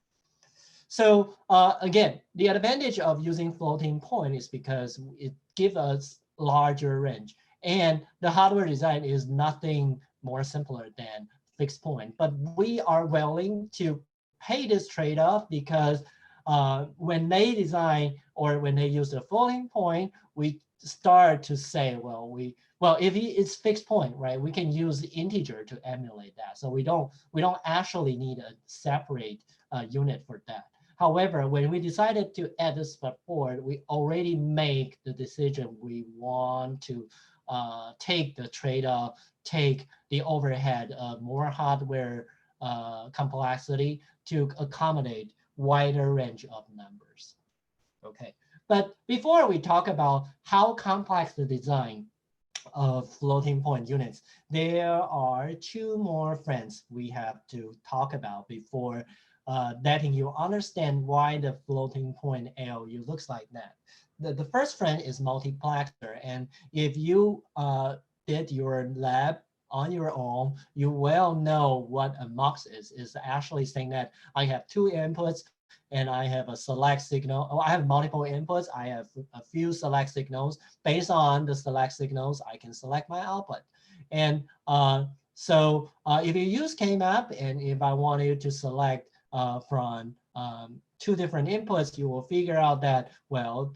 So again, the advantage of using floating point is because it gives us larger range. And the hardware design is nothing more simpler than fixed point. But we are willing to pay this trade-off because when they design or when they use the floating point, we start to say, well, if it's fixed point, right, we can use the integer to emulate that. So we don't actually need a separate unit for that. However, when we decided to add this support, we already make the decision we want to take the trade-off, take the overhead of more hardware complexity to accommodate wider range of numbers. Okay, but before we talk about how complex the design of floating point units, there are two more friends we have to talk about before letting you understand why the floating point ALU looks like that. The first friend is multiplexer. And if you did your lab on your own, you will know what a MUX is. It's actually saying that I have two inputs and I have a select signal. Oh, I have multiple inputs. I have a few select signals. Based on the select signals, I can select my output. And so if you use K-map, and if I wanted to select from two different inputs, you will figure out that, well,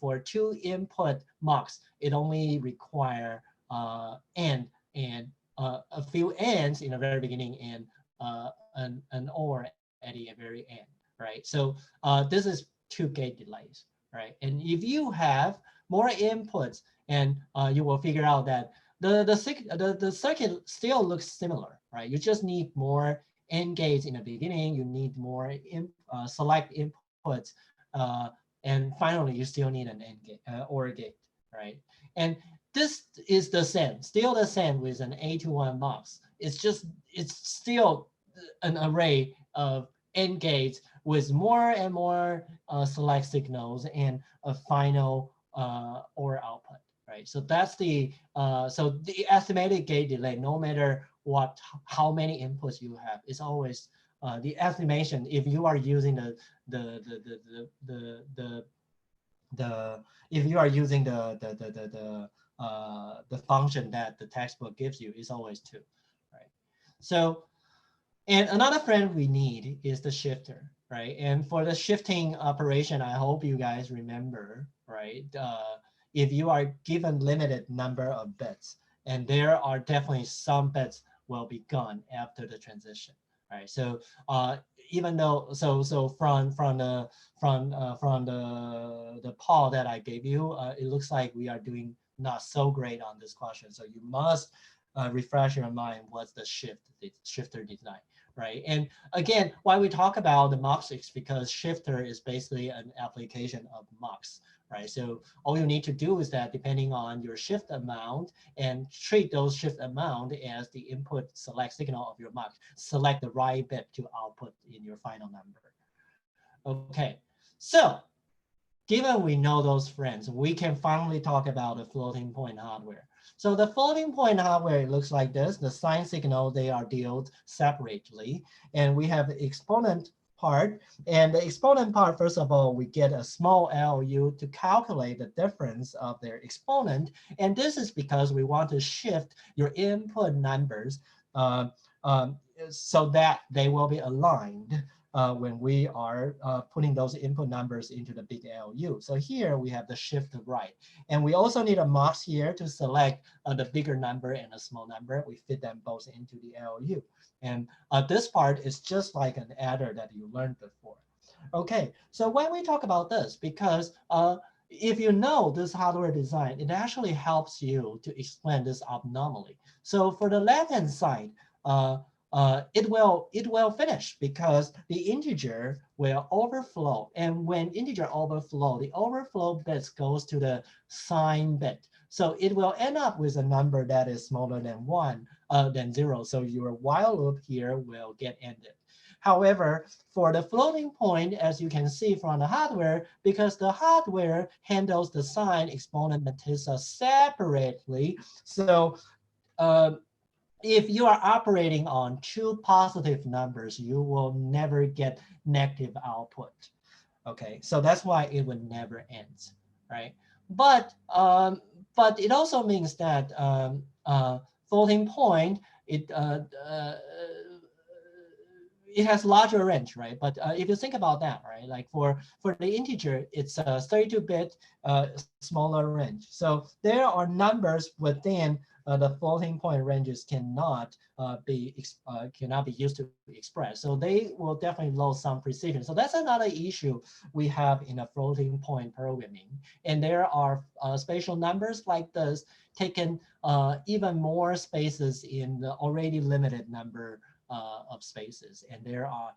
for two input MUX, it only require AND and a few ANDs in the very beginning and an OR at the very end, right? So this is 2 gate delays, right? And if you have more inputs, and you will figure out that the circuit still looks similar, right? You just need more AND gates in the beginning. You need more select inputs, and finally you still need an AND gate OR gate, right? And this is the same, still the same with an A21 MUX. It's still an array of AND gates with more and more select signals and a final OR output, right? So that's the estimated gate delay, no matter how many inputs you have, is always the estimation. If you are using if you are using the function that the textbook gives you, is always 2, right? So, and another friend we need is the shifter, right? And for the shifting operation, I hope you guys remember, right? If you are given limited number of bits, and there are definitely some bits will be gone after the transition, right? So even though from the poll that I gave you, it looks like we are doing not so great on this question. So you must refresh your mind what's the shifter design, right? And again, why we talk about the MUX is because shifter is basically an application of MUX, right? So all you need to do is that depending on your shift amount, and treat those shift amount as the input select signal of your MUX, select the right bit to output in your final number. Okay, so given we know those friends, we can finally talk about the floating point hardware. So the floating point hardware, it looks like this. The sign signal, they are dealt separately. And we have the exponent part. And the exponent part, first of all, we get a small LU to calculate the difference of their exponent. And this is because we want to shift your input numbers so that they will be aligned when we are putting those input numbers into the big ALU. So here we have the shift right. And we also need a mux here to select the bigger number and a small number. We fit them both into the ALU. And this part is just like an adder that you learned before. OK, so when we talk about this, because if you know this hardware design, it actually helps you to explain this anomaly. So for the left-hand side, it will finish because the integer will overflow. And when integer overflow, the overflow bits goes to the sign bit. So it will end up with a number that is smaller than 0. So your while loop here will get ended. However, for the floating point, as you can see from the hardware, because the hardware handles the sign, exponent, mantissa separately, so if you are operating on two positive numbers, you will never get negative output. OK, so that's why it would never end, right? But it also means that floating point, it has larger range, right? But if you think about that, right, like for the integer, it's a 32-bit smaller range. So there are numbers within the floating point ranges cannot be used to express. So they will definitely lose some precision. So that's another issue we have in a floating point programming. And there are spatial numbers like this taking even more spaces in the already limited number of spaces, and there are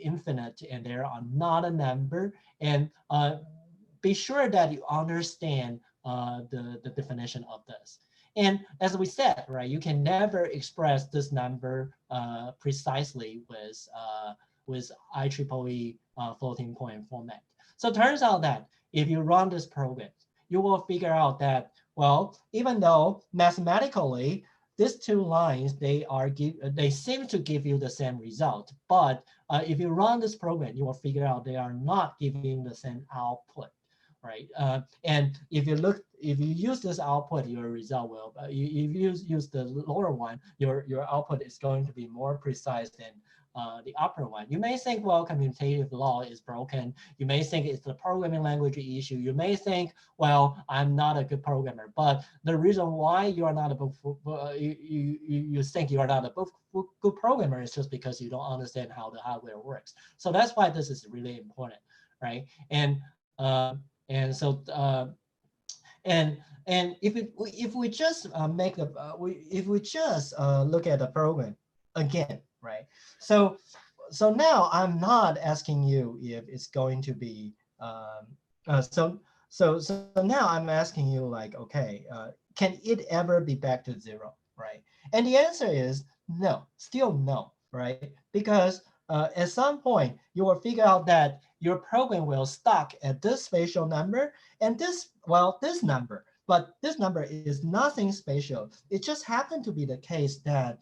infinite, and there are not a number. And be sure that you understand the definition of this. And as we said, right, you can never express this number precisely with IEEE floating point format. So it turns out that if you run this program, you will figure out that, well, even though mathematically these two lines, they seem to give you the same result. But if you run this program, you will figure out they are not giving the same output, right? And if you use this output, your result will. If you use the lower one, your output is going to be more precise than the upper one. You may think, well, commutative law is broken. You may think it's the programming language issue. You may think, well, I'm not a good programmer. But the reason why you are not you think you are not a good programmer is just because you don't understand how the hardware works. So that's why this is really important, right? And so if we just look at the program again, right? So now I'm not asking you if it's going to be so now I'm asking you, like, okay, can it ever be back to 0, right? And the answer is no, still no, right? Because at some point you will figure out that your program will stuck at this spatial number and this number. But this number is nothing special. It just happened to be the case that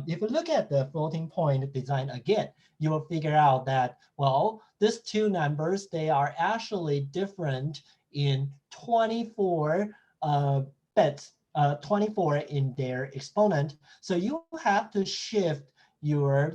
if you look at the floating point design again, you will figure out that, well, these two numbers, they are actually different in 24 bits, 24 in their exponent. So you have to shift your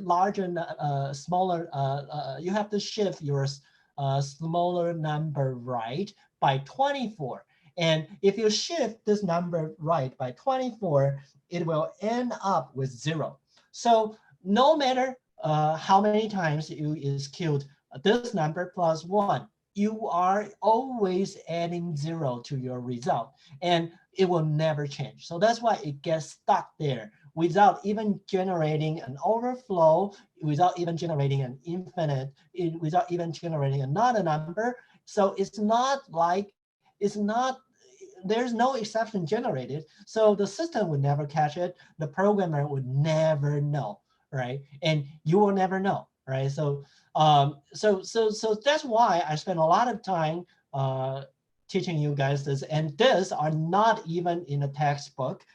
smaller number right by 24. And if you shift this number right by 24, it will end up with 0. So no matter how many times you execute this number plus 1, you are always adding 0 to your result, and it will never change. So that's why it gets stuck there without even generating an overflow, without even generating an infinite, without even generating another number. So there's no exception generated. So the system would never catch it. The programmer would never know, right? And you will never know, right? So that's why I spend a lot of time teaching you guys this. And this are not even in a textbook,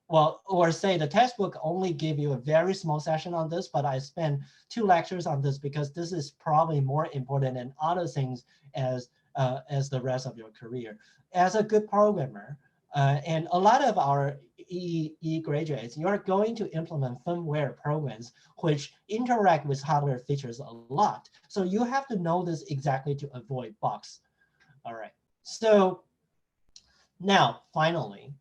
or say the textbook only give you a very small section on this, but I spent 2 lectures on this because this is probably more important than other things as the rest of your career. As a good programmer, And a lot of our EE graduates, you are going to implement firmware programs which interact with hardware features a lot. So you have to know this exactly to avoid bugs. All right. So now, finally,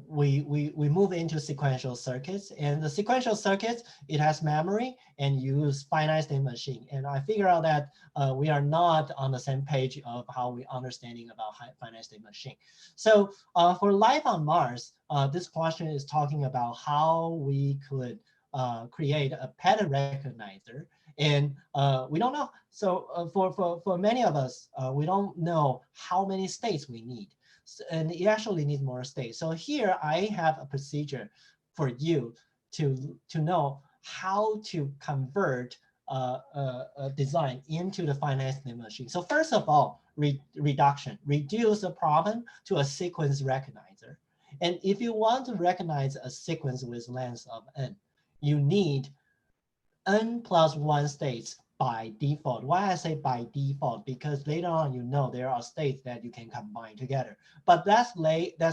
we move into sequential circuits. And the sequential circuits, it has memory and use finite state machine. And I figure out that we are not on the same page of how we understanding about finite state machine. So for life on Mars, this question is talking about how we could create a pattern recognizer. And we don't know. So for many of us, we don't know how many states we need. And you actually need more states. So here I have a procedure for you to know how to convert a design into the finite state machine. So first of all, reduction, reduce the problem to a sequence recognizer. And if you want to recognize a sequence with length of n, you need n+1 states by default. Why I say by default? Because later on, you know, there are states that you can combine together. But let's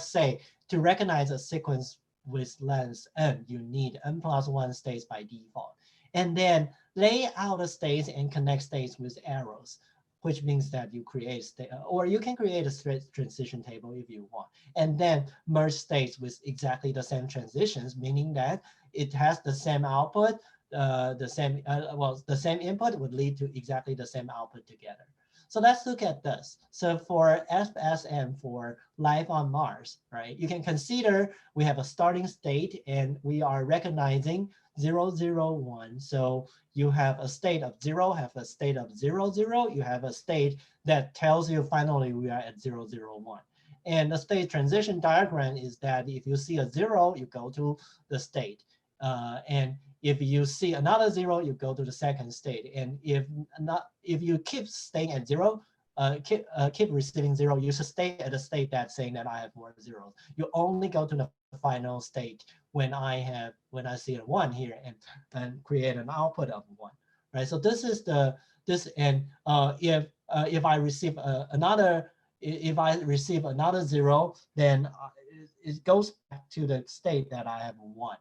say to recognize a sequence with length n, you need n+1 states by default. And then lay out the states and connect states with arrows, which means that you create state, or you can create a transition table if you want. And then merge states with exactly the same transitions, meaning that it has the same output, the same input would lead to exactly the same output together. So let's look at this. So for FSM, for life on Mars, right, you can consider we have a starting state and we are recognizing 0, 0, 1. So you have a state of 0, have a state of 0, 0. You have a state that tells you finally we are at 0, 0, 1. And the state transition diagram is that if you see a 0, you go to the state. And if you see another 0, you go to the second state. And if you keep staying at 0, keep receiving 0, you should stay at a state that's saying that I have more zeros. You only go to the final state when I see a 1 here and create an output of 1. Right. So this is if I receive another 0, then it goes back to the state that I have 1.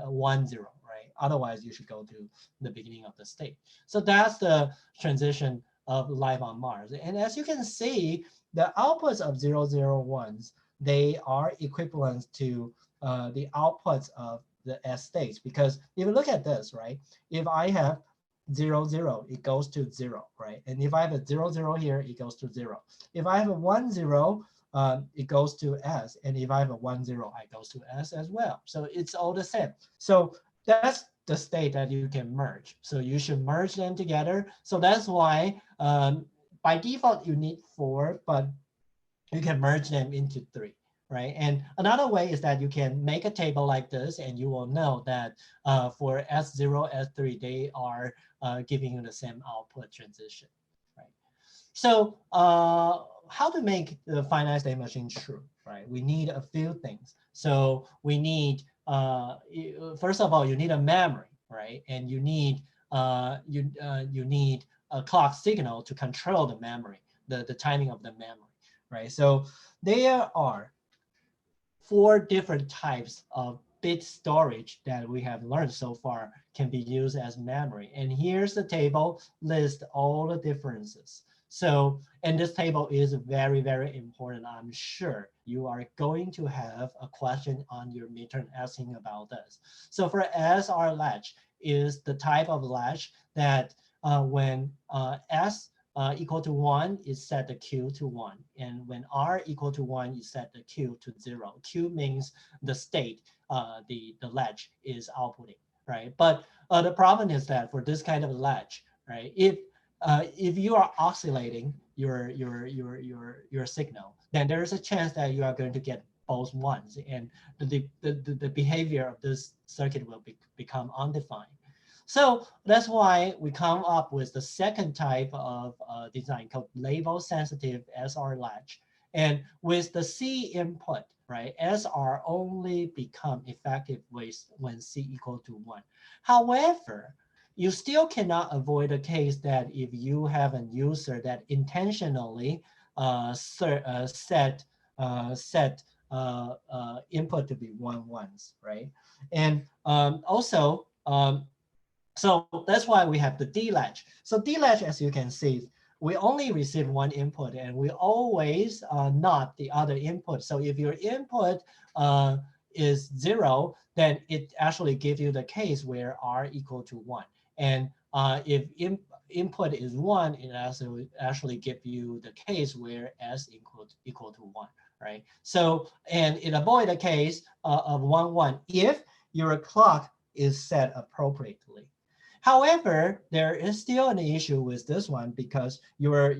1, 0, right? Otherwise, you should go to the beginning of the state. So that's the transition of life on Mars. And as you can see, the outputs of 0, 0, 1s, they are equivalent to the outputs of the S states. Because if you look at this, right, if I have 0, 0, it goes to 0, right? And if I have a 0, 0 here, it goes to 0. If I have a 1, 0, it goes to S. And if I have a 1, 0, it goes to S as well. So it's all the same. So that's the state that you can merge. So you should merge them together. So that's why by default, you need 4, but you can merge them into 3. Right. And another way is that you can make a table like this, and you will know that for S0, S3, they are giving you the same output transition. Right. So how to make the finite state machine true? Right. We need a few things. So we need first of all, you need a memory, right? And you need you need a clock signal to control the memory, the timing of the memory, right? So there are 4 different types of bit storage that we have learned so far can be used as memory. And here's the table, list all the differences. So, and this table is very, very important. I'm sure you are going to have a question on your midterm asking about this. So for SR latch is the type of latch that when S equal to 1 is set the Q to 1. And when R equal to 1, you set the Q to 0. Q means the state the latch is outputting, right? But the problem is that for this kind of latch, right, if you are oscillating your signal, then there is a chance that you are going to get both ones, and the behavior of this circuit will become undefined. So that's why we come up with the second type of design called label-sensitive SR latch. And with the C input, right, SR only become effective when C equal to 1. However, you still cannot avoid the case that if you have a user that intentionally set input to be 1 ones, right? And also, so that's why we have the D latch. So D latch, as you can see, we only receive one input, and we always not the other input. So if your input is 0, then it actually gives you the case where R equal to 1. And if input is 1, it actually give you the case where S equal to 1, right? So, and it avoid the case of 1, 1 if your clock is set appropriately. However, there is still an issue with this one because your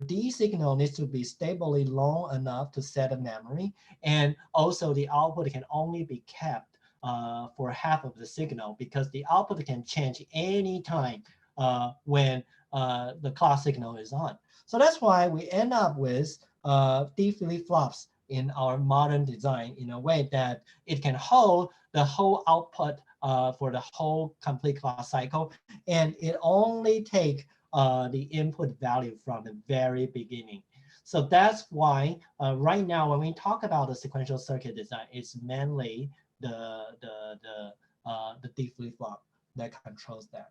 D signal needs to be stably long enough to set a memory, and also the output can only be kept for half of the signal because the output can change any time when the clock signal is on. So that's why we end up with D flip-flops in our modern design in a way that it can hold the whole output for the whole complete clock cycle, and it only take the input value from the very beginning. So that's why right now when we talk about the sequential circuit design, it's mainly the D flip-flop that controls that.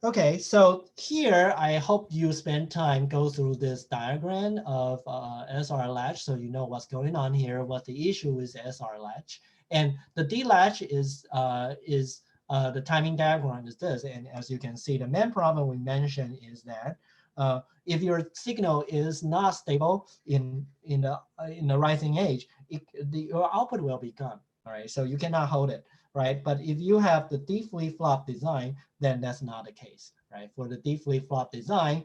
Okay, so here I hope you spend time go through this diagram of SR latch so you know what's going on here, what the issue with SR latch. And the D latch is the timing diagram is this. And as you can see, the main problem we mentioned is that if your signal is not stable in the rising edge, your output will be gone. All right, so you cannot hold it, right? But if you have the D flip-flop design, then that's not the case, right? For the D flip-flop design,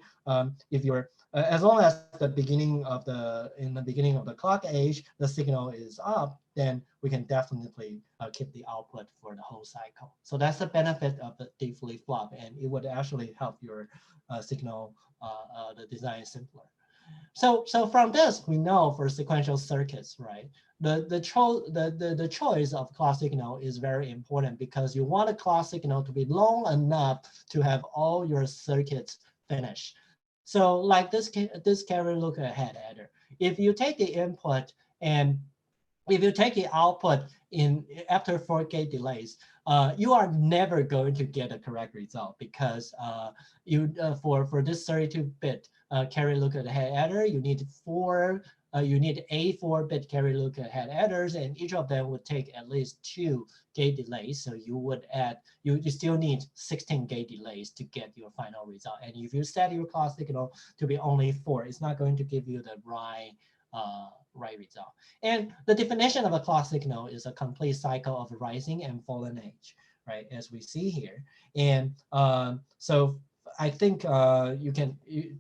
if you're as long as the beginning of the clock age, the signal is up, then we can definitely keep the output for the whole cycle. So that's the benefit of the D flip-flop, and it would actually help your signal, the design simpler. So from this, we know for sequential circuits, right? The choice of clock signal is very important because you want a clock signal to be long enough to have all your circuits finished. So like this carry-lookahead adder, if you take the input and if you take the output in after 4 gate delays, you are never going to get a correct result because for this 32-bit carry-lookahead adder, you need you need a 4-bit carry-lookahead adders, and each of them would take at least 2 gate delays. So you would add, you still need 16 gate delays to get your final result. And if you set your clock signal to be only 4, it's not going to give you the right result. And the definition of a clock signal is a complete cycle of rising and falling edge, right? As we see here. And so I think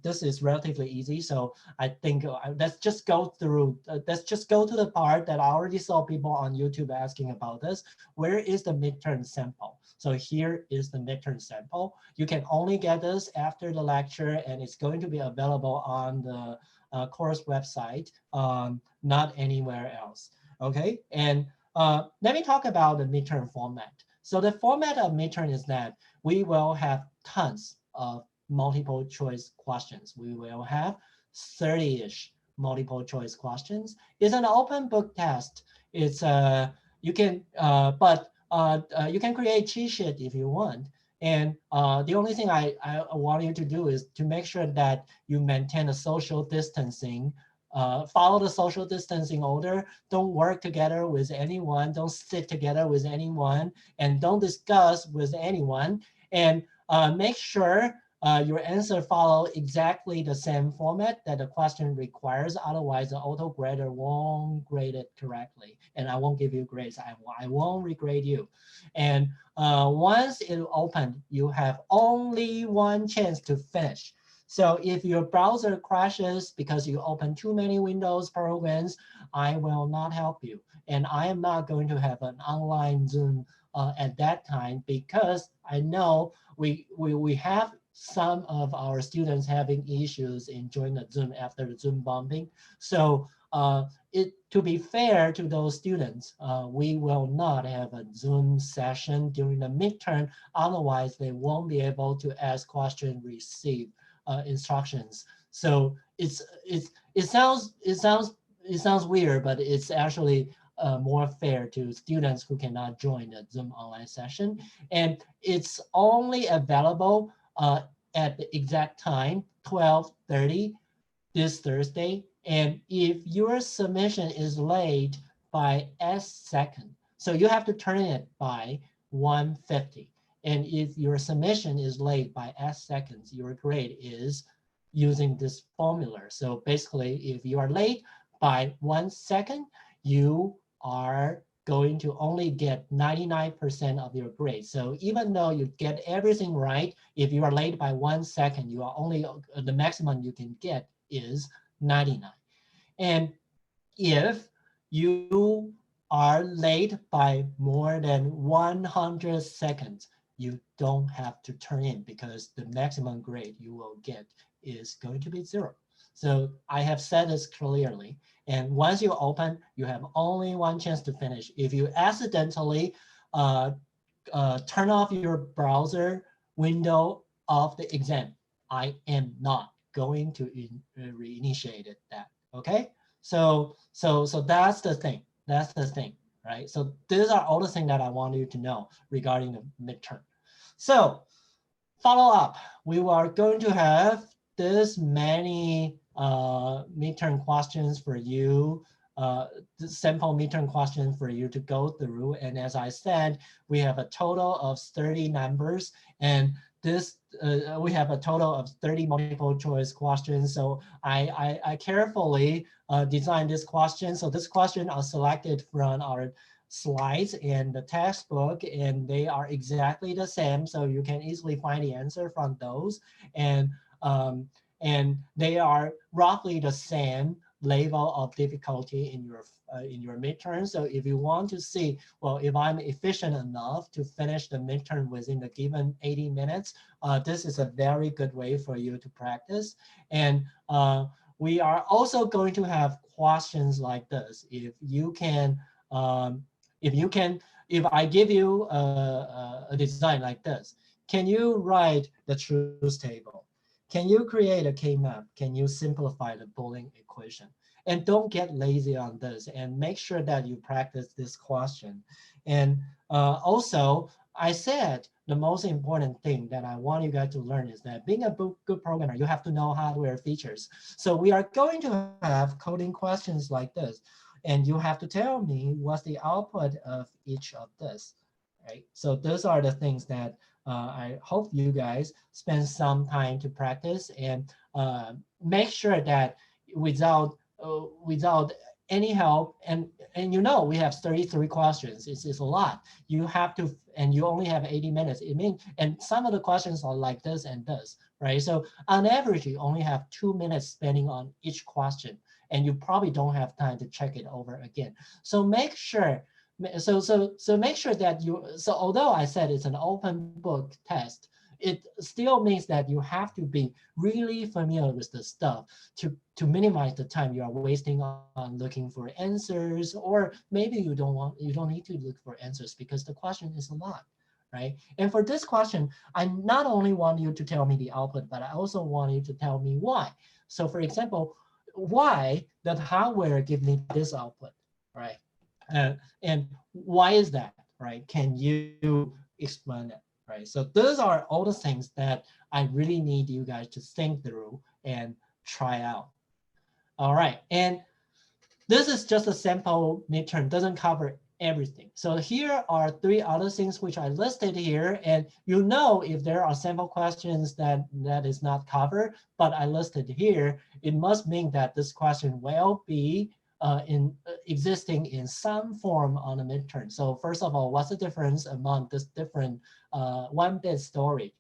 this is relatively easy. So I think let's just go through, let's just go to the part that I already saw people on YouTube asking about this. Where is the midterm sample? So here is the midterm sample. You can only get this after the lecture, and it's going to be available on the course website, not anywhere else. Okay, and let me talk about the midterm format. So the format of midterm is that we will have tons of multiple choice questions. We will have 30-ish multiple choice questions. It's an open book test. It's you can you can create cheat sheet if you want. And the only thing I want you to do is to make sure that you maintain a social distancing, follow the social distancing order. Don't work together with anyone. Don't sit together with anyone. And don't discuss with anyone. And make sure your answer follow exactly the same format that the question requires. Otherwise, the auto grader won't grade it correctly. And I won't give you grades. I won't regrade you. And once it opened, you have only one chance to finish. So if your browser crashes because you open too many Windows programs, I will not help you. And I am not going to have an online Zoom at that time because I know we have some of our students having issues in joining the Zoom after the Zoom bombing. So to be fair to those students, we will not have a Zoom session during the midterm. Otherwise, they won't be able to ask questions, receive instructions. So it sounds it sounds weird, but it's actually more fair to students who cannot join the Zoom online session. And it's only available at the exact time, 12:30 this Thursday. And if your submission is late by S second, so you have to turn it by 1:50. And if your submission is late by S seconds, your grade is using this formula. So basically, if you are late by 1 second, you are going to only get 99% of your grade. So even though you get everything right, if you are late by 1 second, you are only the maximum you can get is 99. And if you are late by more than 100 seconds, you don't have to turn in because the maximum grade you will get is going to be 0. So I have said this clearly. And once you open, you have only one chance to finish. If you accidentally turn off your browser window of the exam, I am not going to reinitiate that. Okay, so that's the thing. That's the thing, right? So these are all the things that I want you to know regarding the midterm. So follow up, we are going to have this many midterm questions for you, the sample midterm questions for you to go through. And as I said, we have a total of 30 numbers, and this we have a total of 30 multiple choice questions. So I carefully designed this question. So this question are selected from our slides in the textbook, and they are exactly the same. So you can easily find the answer from those. And they are roughly the same level of difficulty in your midterm. So if you want to see, well, if I'm efficient enough to finish the midterm within the given 80 minutes, this is a very good way for you to practice. And we are also going to have questions like this. If I give you a design like this, can you write the truth table? Can you create a K-map? Can you simplify the Boolean equation? And don't get lazy on this, and make sure that you practice this question. And also, I said the most important thing that I want you guys to learn is that being a good programmer, you have to know hardware features. So we are going to have coding questions like this. And you have to tell me what's the output of each of this, right? So those are the things that I hope you guys spend some time to practice, and make sure that without any help, and you know we have 33 questions. It's a lot. You have to, and you only have 80 minutes. It means, and some of the questions are like this and this, right? So on average, you only have 2 minutes spending on each question, and you probably don't have time to check it over again. So make sure, so make sure that so although I said it's an open book test, it still means that you have to be really familiar with the stuff to minimize the time you are wasting on looking for answers, or maybe you don't need to look for answers because the question is a lot, right? And for this question, I not only want you to tell me the output, but I also want you to tell me why. So for example, why does hardware give me this output, right? And why is that, right? Can you explain it, right? So those are all the things that I really need you guys to think through and try out. All right, and this is just a sample midterm, doesn't cover everything. So here are 3 other things which I listed here, and you know if there are sample questions that is not covered, but I listed here, it must mean that this question will be existing in some form on a midterm. So first of all, what's the difference among this different 1-bit storage?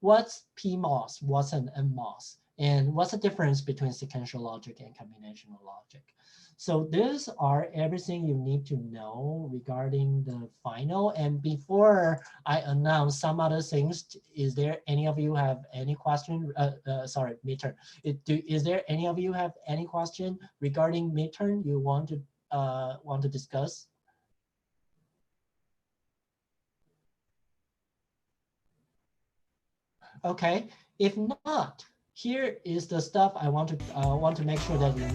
What's PMOS? What's an NMOS? And what's the difference between sequential logic and combinational logic? So these are everything you need to know regarding the final. And before I announce some other things, is there any of you have any question? Sorry, midterm. Is there any of you have any question regarding midterm you want to discuss? Okay, if not, here is the stuff I want to make sure that you know.